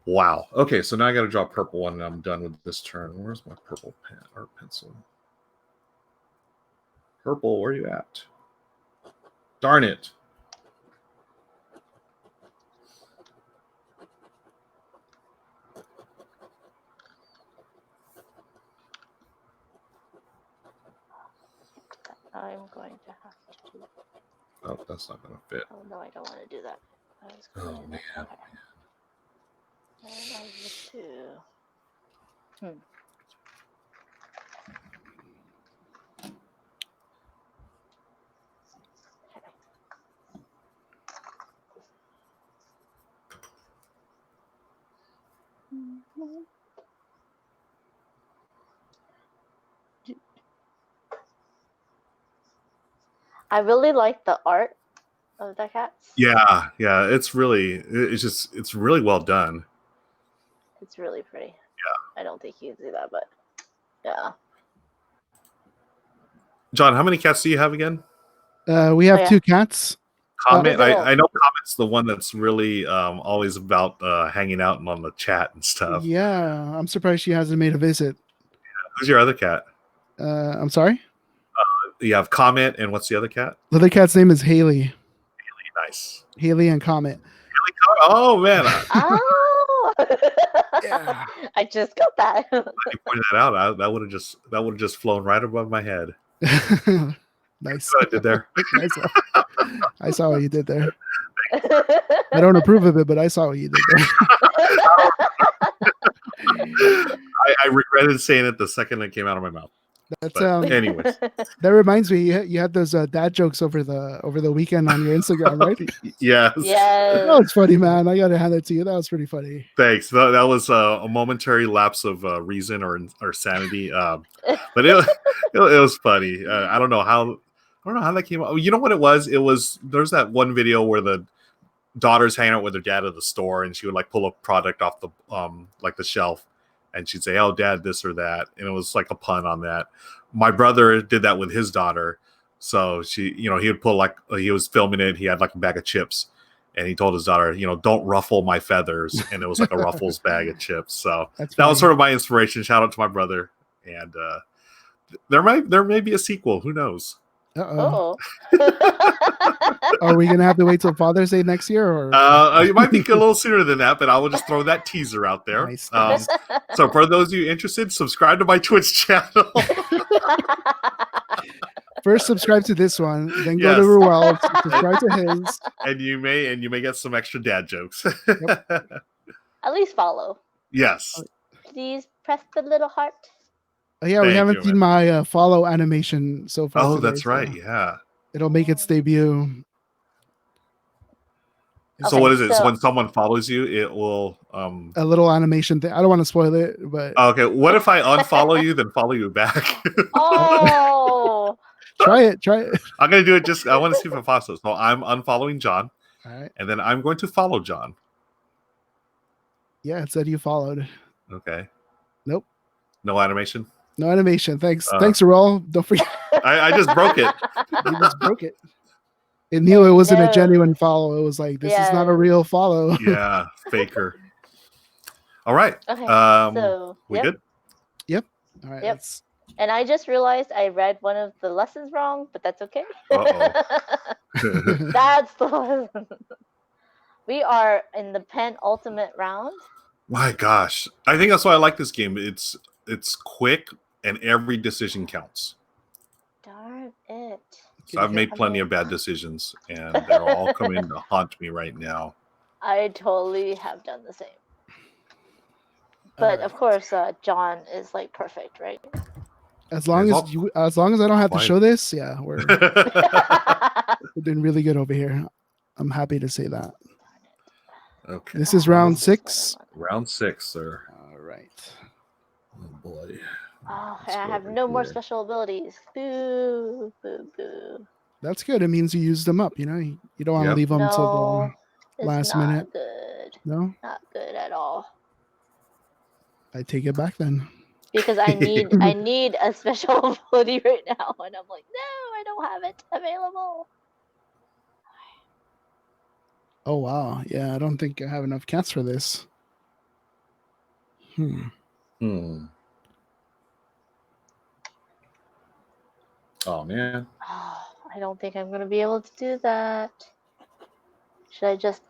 Wow. Okay, so now I got to draw a purple one, and I'm done with this turn. Where's my purple pen or pencil? Purple, where are you at? Darn it. I'm going to have to. Oh, that's not going to fit. Oh, no, I don't want to do that. Oh, man. Okay. And I need to. I really like the art of the cats. Yeah, it's really well done. It's really pretty. Yeah. I don't think you can do that, but yeah. John, how many cats do you have again? We have 2 cats. Comet, I know Comet's the one that's really always about hanging out and on the chat and stuff. Yeah, I'm surprised she hasn't made a visit. Yeah. Who's your other cat? I'm sorry? You have Comet, and what's the other cat? The other cat's name is Haley. Haley, nice. Haley and Comet. Oh, man. Oh! Yeah. I just got that. When you pointed that out, that would have just flown right above my head. Nice. What I did there. I saw what you did there. I don't approve of it, but I saw what you did there. I regretted saying it the second it came out of my mouth. That's anyways. That reminds me, you had those dad jokes over the weekend on your Instagram, right? Yes. Yes. That was funny, man. I gotta hand it to you. That was pretty funny. Thanks. That was a momentary lapse of reason or sanity, but it was funny. I don't know how that came out. You know what it was? There's that one video where the daughter's hanging out with her dad at the store, and she would like pull a product off the like the shelf, and she'd say, "Oh, Dad, this or that," and it was like a pun on that. My brother did that with his daughter, so she, he would pull like he was filming it. He had like a bag of chips, and he told his daughter, "Don't ruffle my feathers," and it was like a Ruffles bag of chips. So that was sort of my inspiration. Shout out to my brother, and there may be a sequel. Who knows? Oh. Are we gonna have to wait till Father's Day next year, or it might be a little sooner than that? But I will just throw that teaser out there. Nice. So for those of you interested, subscribe to my Twitch channel. First, subscribe to this one, then go to Ruel, subscribe to his, and you may get some extra dad jokes. At least follow. Yes. Please press the little heart. Oh, yeah, we haven't seen my follow animation so far. Oh, that's right. Yeah. It'll make its debut. So what is it? So when someone follows you, it will a little animation thing. I don't want to spoil it, but okay. What if I unfollow you, then follow you back? Oh. Try it. I'm gonna do it. I want to see if it follows. So I'm unfollowing John. All right. And then I'm going to follow John. Yeah, it said you followed. Okay. Nope. No animation. No animation. Thanks, Raul. Don't forget. I just broke it. You just broke it. It knew it wasn't a genuine follow. It was like, this is not a real follow. Yeah, faker. All right. Okay. So we good? Yep. All right. Yep. And I just realized I read one of the lessons wrong, but that's okay. That's the lesson. We are in the penultimate round. My gosh, I think that's why I like this game. It's quick and every decision counts. Darn it. So I've made plenty of bad decisions, and they're all coming to haunt me right now. I totally have done the same. But of course, John is like perfect, right? As long as I don't have to show this, yeah, we're doing really good over here. I'm happy to say that. Okay. This is round 6. Round 6, sir. All right. Oh boy. Oh, I have no more special abilities. Boo, boo, boo. That's good. It means you used them up. You don't want to leave them till the last minute. Good. No, not good at all. I take it back then. Because I need a special ability right now, and I'm like, no, I don't have it available. Oh wow, yeah, I don't think I have enough cats for this. Oh man. I don't think I'm gonna be able to do that. Should I just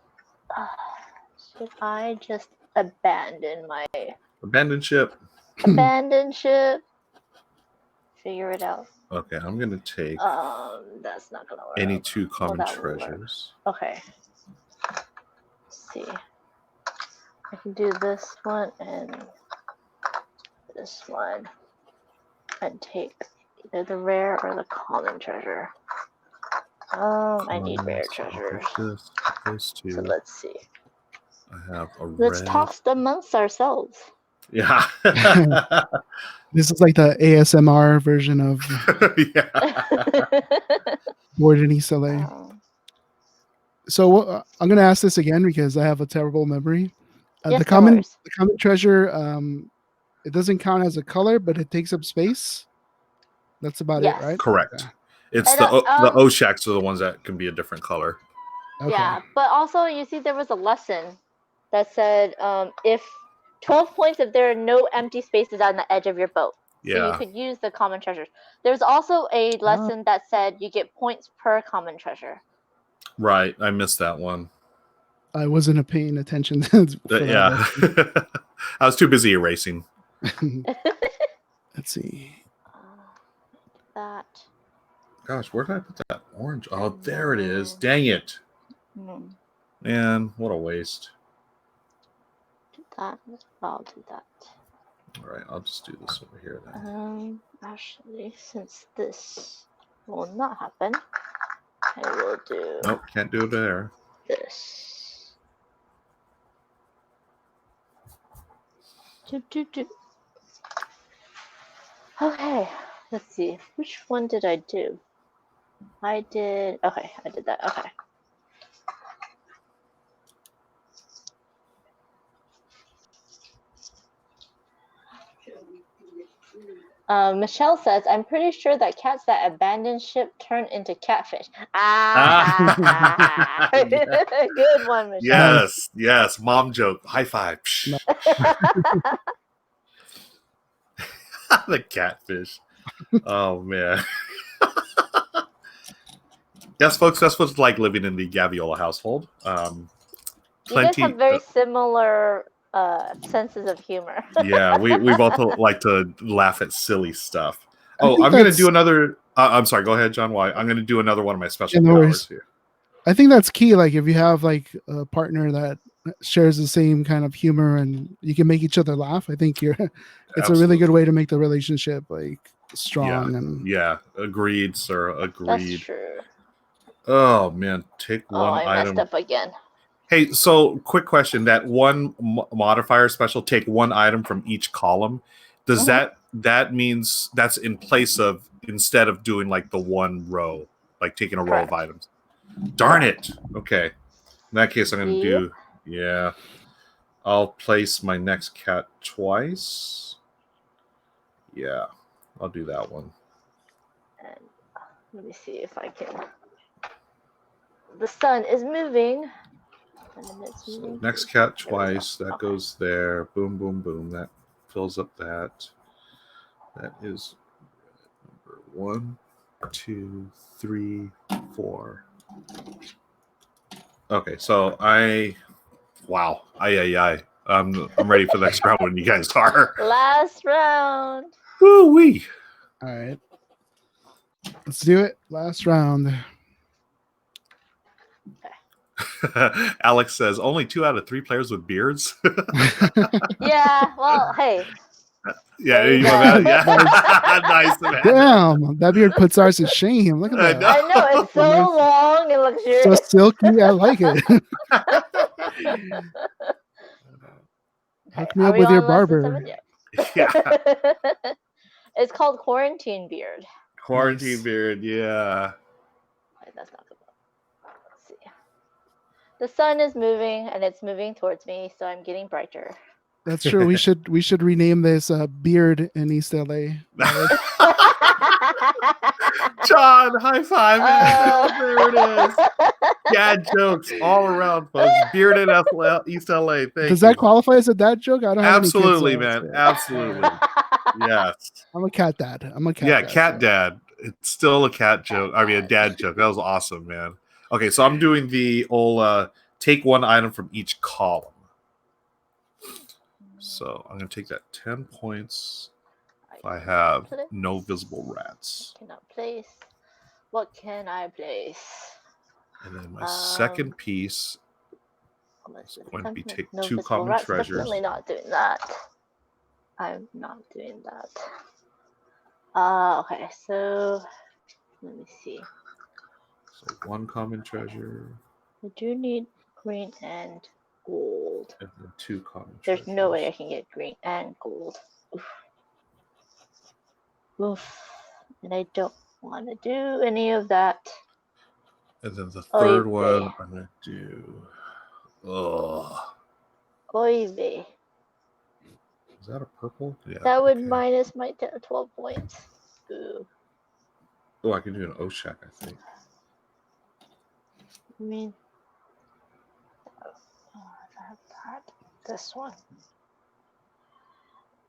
abandon my ship? Abandon ship. Figure it out. Okay, I'm gonna take that's not gonna work. Any 2 common treasures. Okay. Let's see. I can do this one and this one and take either the rare or the common treasure. I need rare treasures. Those 2. So let's see. I have a Let's toss them amongst ourselves. Yeah. This is like the ASMR version of Gordon Soleil. So I'm going to ask this again because I have a terrible memory. The common treasure, it doesn't count as a color, but it takes up space. That's about it, right? Correct. Okay. It's the Oshaks are the ones that can be a different color. Okay. Yeah, but also you see there was a lesson that said if 12 points if there are no empty spaces on the edge of your boat. Yeah. So you could use the common treasures. There's also a lesson that said you get points per common treasure. Right. I missed that one. I wasn't paying attention. Yeah. I was too busy erasing. Let's see. That. Gosh, where did I put that orange? Oh, there it is. Dang it. Man, what a waste. That. I'll do that. All right, I'll just do this over here then. Actually, since this will not happen, I will do. Nope, can't do it there. This. Okay, let's see. Which one did I do? I did that. Okay. Michelle says, "I'm pretty sure that cats that abandon ship turn into catfish." Good one, Michelle. Yes. Mom joke. High five. The catfish. Oh man. Yes, folks, that's what's like living in the Gaviola household. You guys have very similar senses of humor. Yeah, we both like to laugh at silly stuff. Oh, I'm going to do another. I'm sorry. Go ahead, John. Why? I'm going to do another one of my special powers here. I think that's key. Like if you have like a partner that shares the same kind of humor and you can make each other laugh, I think it's a really good way to make the relationship like strong. Yeah, agreed, sir. Agreed. That's true. Oh man, take one item. I messed up again. Hey, so quick question: that one modifier special, take one item from each column. Does that means that's in place of instead of doing like the one row, like taking a row of items? Darn it. Okay. In that case, I'm going to do, yeah. I'll place my next cat twice. Yeah, I'll do that one. And let me see if I can. The sun is moving. So next cat twice. That goes there. Boom, boom, boom. That fills up that. That is number 1, 2, 3, 4. Okay, so wow. I'm ready for the next round when you guys are. Last round. Woo-wee. All right. Let's do it. Last round. Alex says only 2 out of 3 players with beards. Yeah, well, hey. Yeah, nice. Damn, that beard puts ours to shame. Look at that. I know, it's so long and luxurious. So silky, I like it. Hook me up with your barber. Yeah. It's called quarantine beard. Quarantine beard, yeah. Wait, that's not good. Let's see. The sun is moving and it's moving towards me, so I'm getting brighter. That's true. We should rename this Beard in East LA. John, high five. There it is. Dad jokes all around, folks. Beard in East LA. Does that qualify as a dad joke? I don't have absolutely, any kids, man. Absolutely. Yes. I'm a cat dad. Yeah, cat dad. It's still a cat joke. I mean, a dad joke. That was awesome, man. Okay, so I'm doing the old take one item from each column. So I'm going to take that 10 points if I have no visible rats. Cannot place. What can I place? And then my second piece is going to be take 2 common treasures. Definitely not doing that. I'm not doing that. Okay, so let me see. So 1 common treasure. I do need green and gold. And then 2 common treasures. There's no way I can get green and gold. Oof. Oof. And I don't want to do any of that. And then the third one I'm going to do. Oy vey. Is that a purple? Yeah. That would minus my 12 points. Ooh. Oh, I can do an Oshak, I think. I mean, this one.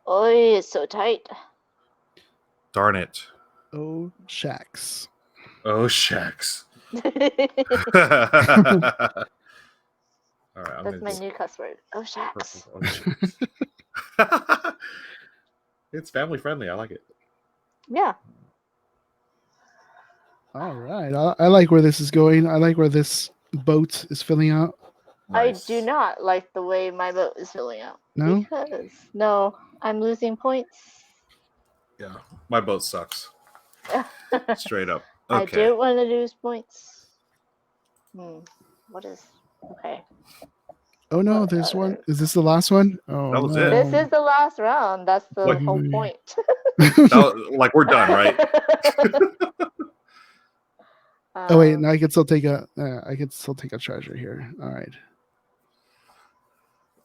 Oh, it's so tight. Darn it. Oh, shacks. Oh, shacks. All right, that's my new cuss word. Oh, shacks. It's family friendly. I like it. Yeah. All right. I like where this is going. I like where this boat is filling out. Nice. I do not like the way my boat is filling out. No? Because, I'm losing points. Yeah, my boat sucks. Straight up. Okay. I do want to lose points. What is... Okay. Oh, no, there's one. Is this the last one? Oh, that was no. it. This is the last round. That's the whole point. Like, we're done, right? Oh, wait. No, I can still take a treasure here. All right.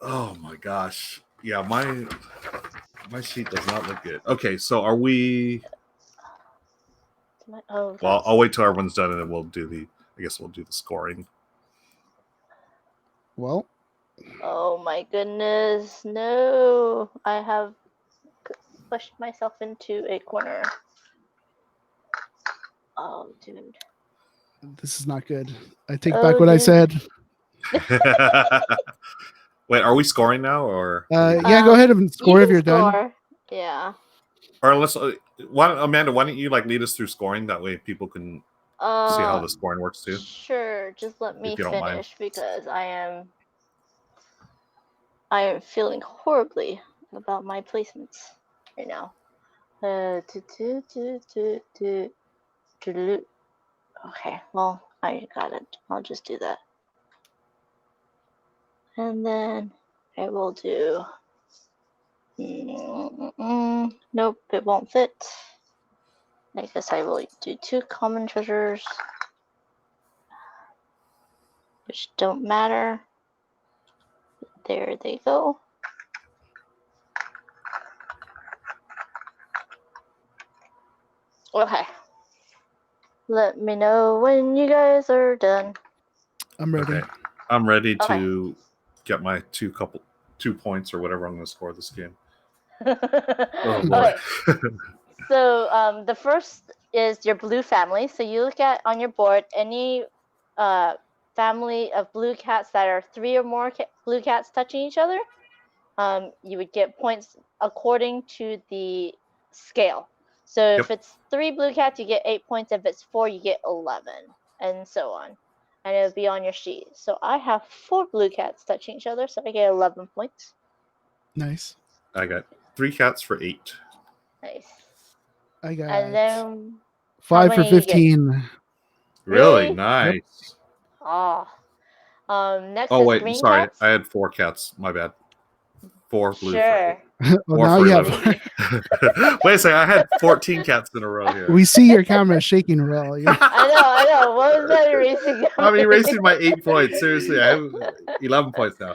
Oh, my gosh. Yeah, My sheet does not look good. Okay, so are we? Oh, well, I'll wait till everyone's done, and then we'll do the. I guess we'll do the scoring. Well. Oh my goodness! No, I have pushed myself into a corner. Oh, dude. This is not good. I take back what I said. Wait, are we scoring now, or? Yeah, go ahead and score if you're done. Yeah. Or unless, Amanda, why don't you lead us through scoring? That way, people can see how the scoring works too. Sure. Just let me finish because I am feeling horribly about my placements right now. Okay, well, I got it. I'll just do that. And then I will do... Nope, it won't fit. I guess I will do 2 common treasures, which don't matter. There they go. Okay. Let me know when you guys are done. I'm ready. Okay. I'm ready to get my 2 points or whatever I'm going to score this game. Oh boy. So the first is your blue family. So you look at on your board any family of blue cats that are 3 or more blue cats touching each other. You would get points according to the scale. So if it's 3 blue cats, you get 8 points. If it's 4, you get 11, and so on. And it'll be on your sheet. So I have 4 blue cats touching each other, so I get 11 points. Nice. I got 3 cats for 8. Nice. I got and then 5 for 15. Really? Nice. Yep. Oh. Next is wait, green sorry. Cats. I had 4 cats. My bad. 4 blue. Sure. Well, now you have. Wait a second. I had 14 cats in a row here. We see your camera shaking, Roel. I know. What was that erasing? I'm erasing my 8 points. Seriously, I have 11 points now.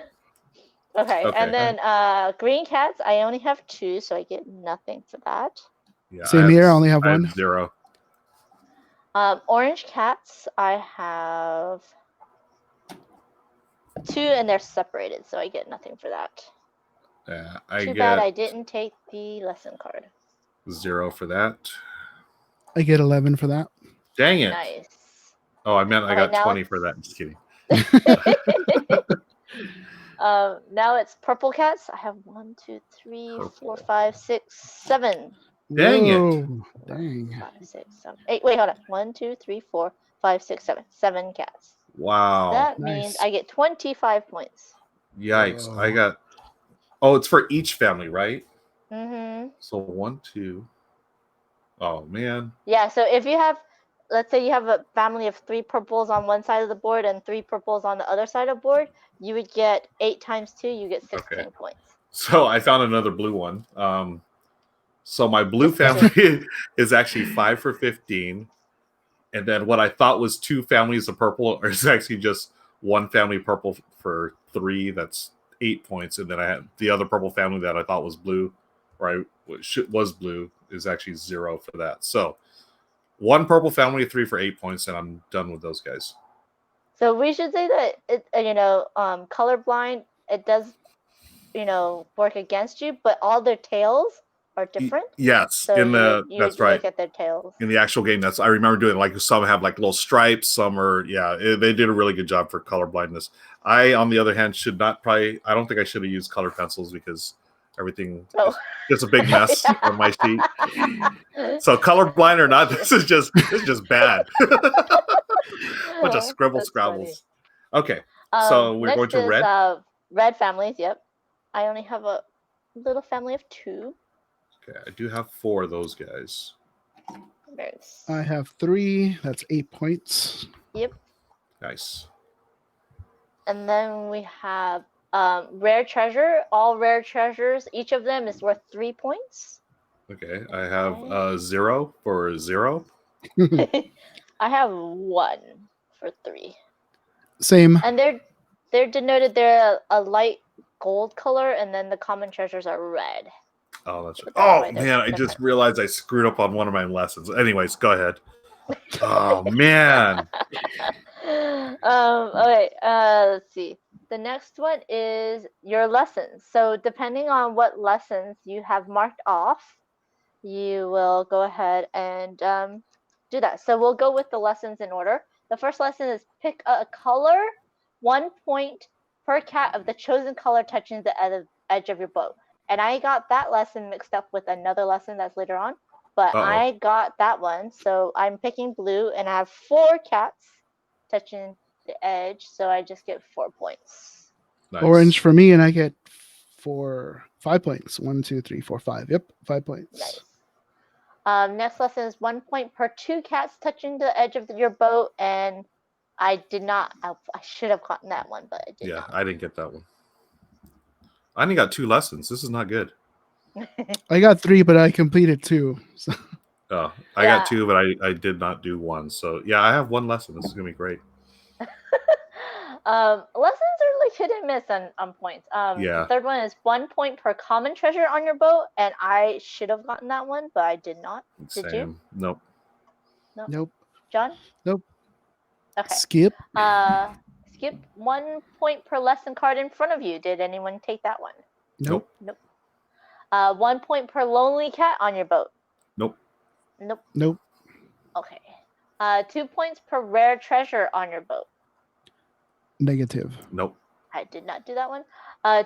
Okay. And then green cats, I only have 2, so I get nothing for that. Yeah, same here. I only have 1. 0. Orange cats, I have 2, and they're separated, so I get nothing for that. Yeah, Too bad I didn't take the lesson card. 0 for that. I get 11 for that. Dang it! Nice. Oh, I meant I got 20 for that. Just kidding. Now it's purple cats. I have 1, 2, 3, 4, 5, 6, 7. Dang it! Dang. 5, 6, 7, 8. Wait, hold on. 1, 2, 3, 4, 5, 6, 7. 7 cats. Wow. That means I get 25 points. Yikes! Whoa. I got. Oh, it's for each family, right? Mm-hmm. So 1, 2. Oh man. Yeah. So if you have, let's say you have a family of 3 purples on one side of the board and 3 purples on the other side of the board, you would get 8 times 2. You get 16 points. So I found another blue one. So my blue family is actually 5 for 15, and then what I thought was 2 families of purple is actually just 1 family purple for 3. That's 8 points, and then I had the other purple family that I thought was blue, or was blue, is actually 0 for that. So 1 purple family, 3 for 8 points, and I'm done with those guys. So we should say that colorblind, it does, work against you, but all their tails are different. Yes, so that's right. Look at their tails in the actual game. I remember doing like some have like little stripes, some are they did a really good job for color blindness. I, on the other hand, I don't think I should have used colored pencils because everything is just a big mess on my sheet. So colorblind or not, this is just bad. Bunch of scrabbles. Okay, so we're going to red. Red families. Yep, I only have a little family of 2. Okay, I do have 4 of those guys. Nice. I have 3. That's 8 points. Yep. Nice. And then we have rare treasure. All rare treasures, each of them is worth 3 points. Okay, I have 0 for 0. I have 1 for 3. Same. And they're denoted. They're a light gold color, and then the common treasures are red. Oh, that's right. But that's Oh why man, I they're just kind realized I screwed up on one of my lessons. Anyways, go ahead. Oh man. Okay, let's see. The next one is your lessons. So depending on what lessons you have marked off, you will go ahead and do that. So we'll go with the lessons in order. The first lesson is pick a color, 1 point per cat of the chosen color touching the edge of your bow. And I got that lesson mixed up with another lesson that's later on, but I got that one. So I'm picking blue, and I have 4 cats touching the edge, so I just get 4 points. Nice. Orange for me, and I get 5 points. 1, 2, 3, 4, 5. Yep, 5 points. Nice. Next lesson is 1 point per 2 cats touching the edge of your boat, and I did not. I should have gotten that one, but I did not. I didn't get that one. I only got 2 lessons. This is not good. I got 3, but I completed 2. So. I got 2, but I did not do 1. So yeah, I have 1 lesson. This is gonna be great. Lessons are like hit and miss on points. The third one is 1 point per common treasure on your boat, and I should have gotten that one, but I did not. Did you? Nope. Nope. John? Nope. Okay. Skip. Skip 1 point per lesson card in front of you. Did anyone take that one? Nope. 1 point per lonely cat on your boat. Nope. Okay. 2 points per rare treasure on your boat. Negative. Nope. I did not do that one.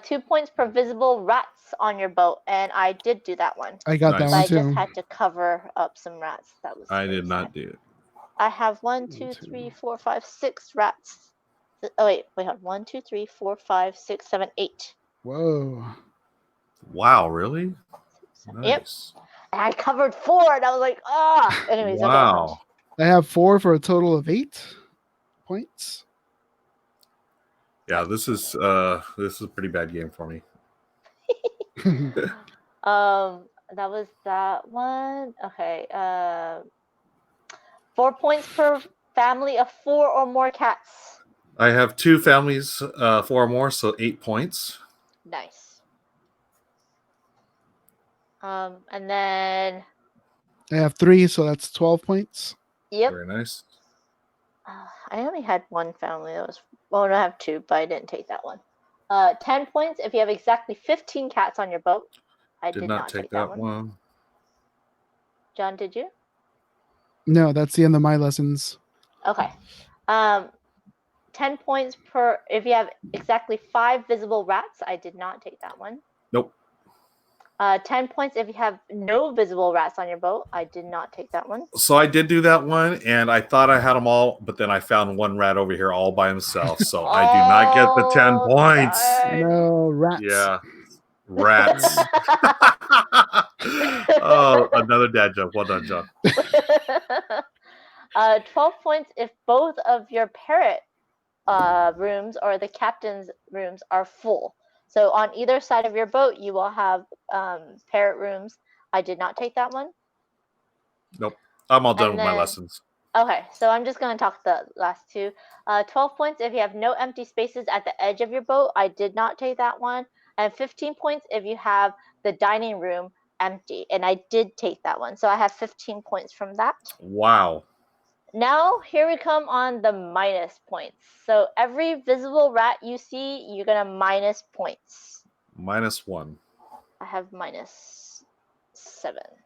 2 points per visible rats on your boat, and I did do that one. I got that one too. I just had to cover up some rats. That was. I did not do it. I have 1, 2, 3, 4, 5, 6 rats. Oh wait, hold on. 1, 2, 3, 4, 5, 6, 7, 8. Whoa. Wow, really? Nice. Yep. And I covered 4, and I was like, ah. Anyways, wow. Okay. I have 4 for a total of 8 points. Yeah, this is a pretty bad game for me. That was that one. Okay. 4 points per family of 4 or more cats. I have 2 families, 4 or more, so 8 points. Nice. And then I have 3, so that's 12 points. Yep. Very nice. I only had 1 family. That was I have 2, but I didn't take that one. 10 points if you have exactly 15 cats on your boat. I did not take that one. John, did you? No, that's the end of my lessons. Okay. 10 points per if you have exactly 5 visible rats. I did not take that one. Nope. 10 points if you have no visible rats on your boat. I did not take that one. So I did do that one, and I thought I had them all, but then I found 1 rat over here all by himself. So I do not get the 10 points. No, rats. Yeah. Rats. Oh, another dad joke. Well done, John. 12 points if both of your parrot rooms or the captain's rooms are full. So on either side of your boat, you will have parrot rooms. I did not take that one. Nope. I'm all done with my lessons. Okay, so I'm just going to talk the last 2. 12 points if you have no empty spaces at the edge of your boat. I did not take that one. And 15 points if you have the dining room empty. And I did take that one. So I have 15 points from that. Wow. Now, here we come on the minus points. So every visible rat you see, you're going to minus points. -1. I have -7.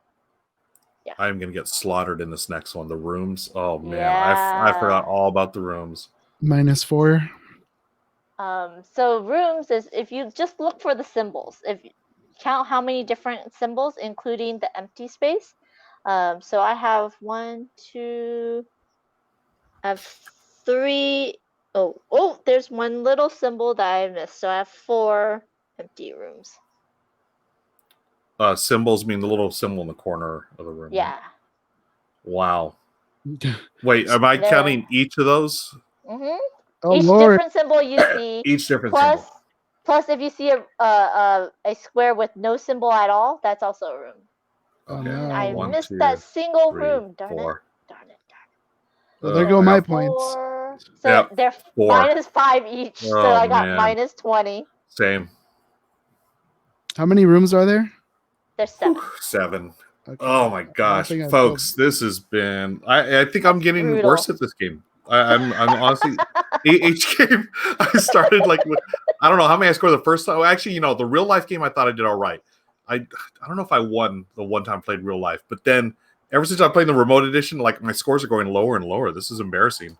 Yeah. I'm going to get slaughtered in this next one. The rooms. Oh, man. Yeah. I forgot all about the rooms. -4. So rooms is if you just look for the symbols. If you count how many different symbols, including the empty space. So I have 1, 2... I have 3. Oh, there's 1 little symbol that I missed. So I have 4 empty rooms. Symbols mean the little symbol in the corner of the room. Yeah. Wow. Wait, am I counting each of those? Mm-hmm. Oh, each Lord. different symbol you see. Each different symbol. Plus, if you see a square with no symbol at all, that's also a room. Okay. Oh, no. I missed that single room. Darn it. Well, there go my points. So yep. they're 4. -5 each. So I got -20. Same. How many rooms are there? There's 7. 7. Okay. Oh my gosh, folks, this has been. I think I'm getting worse at this game. I'm honestly each game I started like with, I don't know how many I scored the first time. Actually, the real life game I thought I did all right. I don't know if I won the one time I played real life, but then ever since I played the remote edition, like my scores are going lower and lower. This is embarrassing.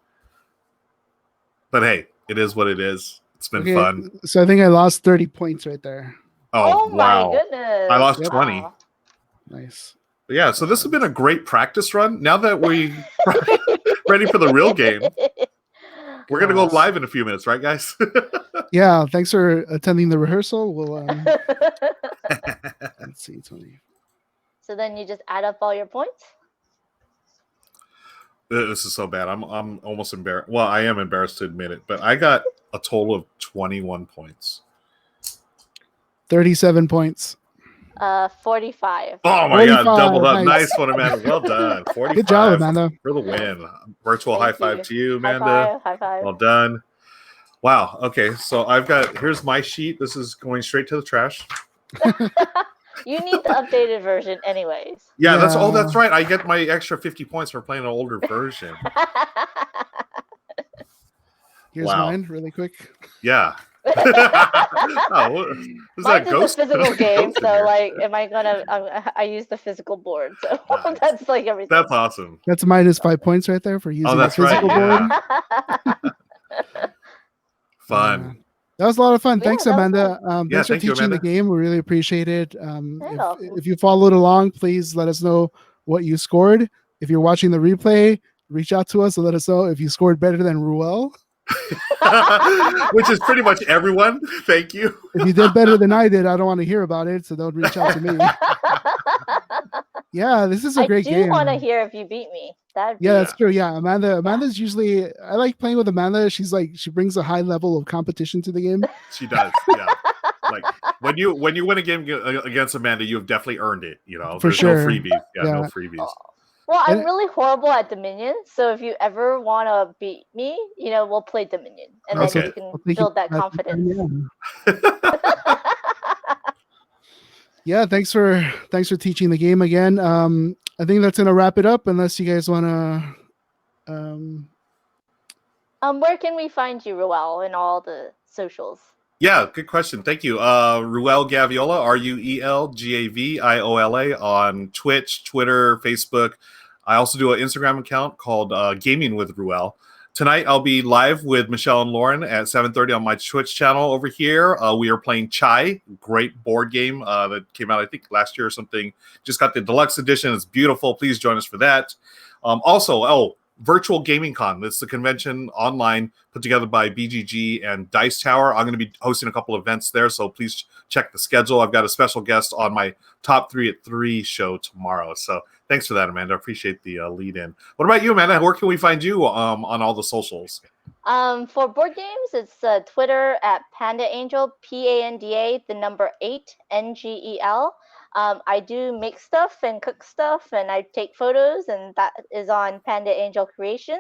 But hey, it is what it is. It's been fun. So I think I lost 30 points right there. Oh wow. My goodness. I lost 20. Wow. Nice. But yeah, so this has been a great practice run. Now that we ready for the real game, we're going to go live in a few minutes, right, guys? Yeah, thanks for attending the rehearsal. We'll let's see, 20. So then you just add up all your points? This is so bad. I'm almost embarrassed. Well, I am embarrassed to admit it, but I got a total of 21 points. 37 points. 45. Oh my 45, God, doubled up. Nice one, Amanda. Well done. 45. Good job, Amanda. For the win. Virtual high five to you, Amanda. High five. Well done. Wow. Okay, so here's my sheet. This is going straight to the trash. You need the updated version anyways. Yeah, that's right. I get my extra 50 points for playing an older version. Here's mine really quick. Yeah. Is that Mine's a physical game, so like, am I gonna? I use the physical board, so that's like everything. That's awesome. That's minus 5 points right there for using the physical board. Fun. That was a lot of fun. Thanks, Amanda. Thanks for teaching the game. We really appreciate it. If you followed along, please let us know what you scored. If you're watching the replay, reach out to us and let us know if you scored better than Ruel. Which is pretty much everyone. Thank you. If you did better than I did, I don't want to hear about it, so don't reach out to me. Yeah, this is a great game. I do want to hear if you beat me. That's true. Yeah, Amanda's usually, I like playing with Amanda. She brings a high level of competition to the game. She does. Yeah. Like when you win a game against Amanda, you have definitely earned it. For sure. No freebies. No freebies. Well, I'm really horrible at Dominion, so if you ever want to beat me, we'll play Dominion, and then you can build that confidence. Yeah, thanks for teaching the game again. I think that's gonna wrap it up. Unless you guys wanna. Where can we find you, Ruel, in all the socials? Yeah, good question. Thank you. Ruel Gaviola, RuelGaviola on Twitch, Twitter, Facebook. I also do an Instagram account called Gaming with Ruel. Tonight, I'll be live with Michelle and Lauren at 7:30 on my Twitch channel over here. We are playing Chai, great board game that came out, I think, last year or something. Just got the deluxe edition. It's beautiful. Please join us for that. Also, Virtual Gaming Con. That's the convention online put together by BGG and Dice Tower. I'm going to be hosting a couple events there, so please check the schedule. I've got a special guest on my Top 3 at 3 show tomorrow. So thanks for that, Amanda. I appreciate the lead in. What about you, Amanda? Where can we find you on all the socials? For board games, it's Twitter at Panda Angel, PANDA, the number 8, NGEL. I do make stuff and cook stuff, and I take photos, and that is on Panda Angel Creations.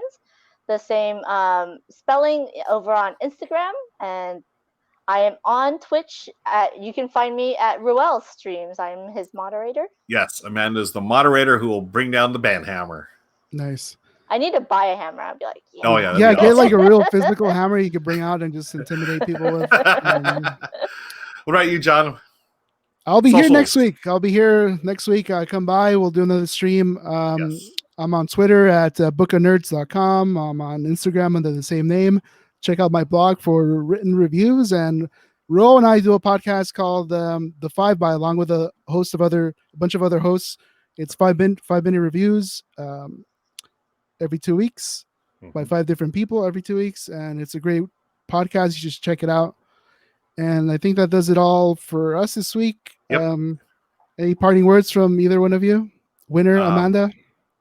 The same spelling over on Instagram, and I am on Twitch. You can find me at Ruel Streams. I'm his moderator. Yes, Amanda's the moderator who will bring down the band hammer. Nice. I need to buy a hammer. I'll be like, yeah. Oh yeah, get awesome. Like a real physical hammer you could bring out and just intimidate people with. What about you, John? I'll be here next week. Come by. We'll do another stream. Yes. I'm on Twitter at bookofnerds.com. I'm on Instagram under the same name. Check out my blog for written reviews. And Ro and I do a podcast called The 5 By, along with a bunch of other hosts. It's 5-minute reviews every 2 weeks by 5 different people every 2 weeks. And it's a great podcast. You should check it out. And I think that does it all for us this week. Yep. Any parting words from either one of you? Winner, Amanda?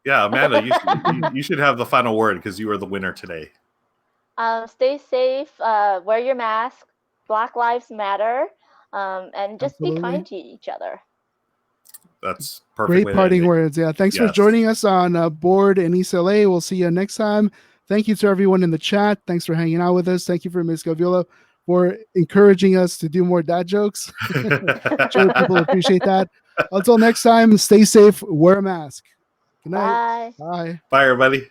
Yeah, Amanda, you should have the final word because you are the winner today. Stay safe, wear your mask, Black Lives Matter, and just Absolutely. Be kind to each other. That's perfect. Great parting words. Yeah. Thanks for joining us on Board in East LA. We'll see you next time. Thank you to everyone in the chat. Thanks for hanging out with us. Thank you for Ms. Gaviola for encouraging us to do more dad jokes. I'm sure people appreciate that. Until next time, stay safe, wear a mask. Good night. Bye. Bye. Bye, everybody.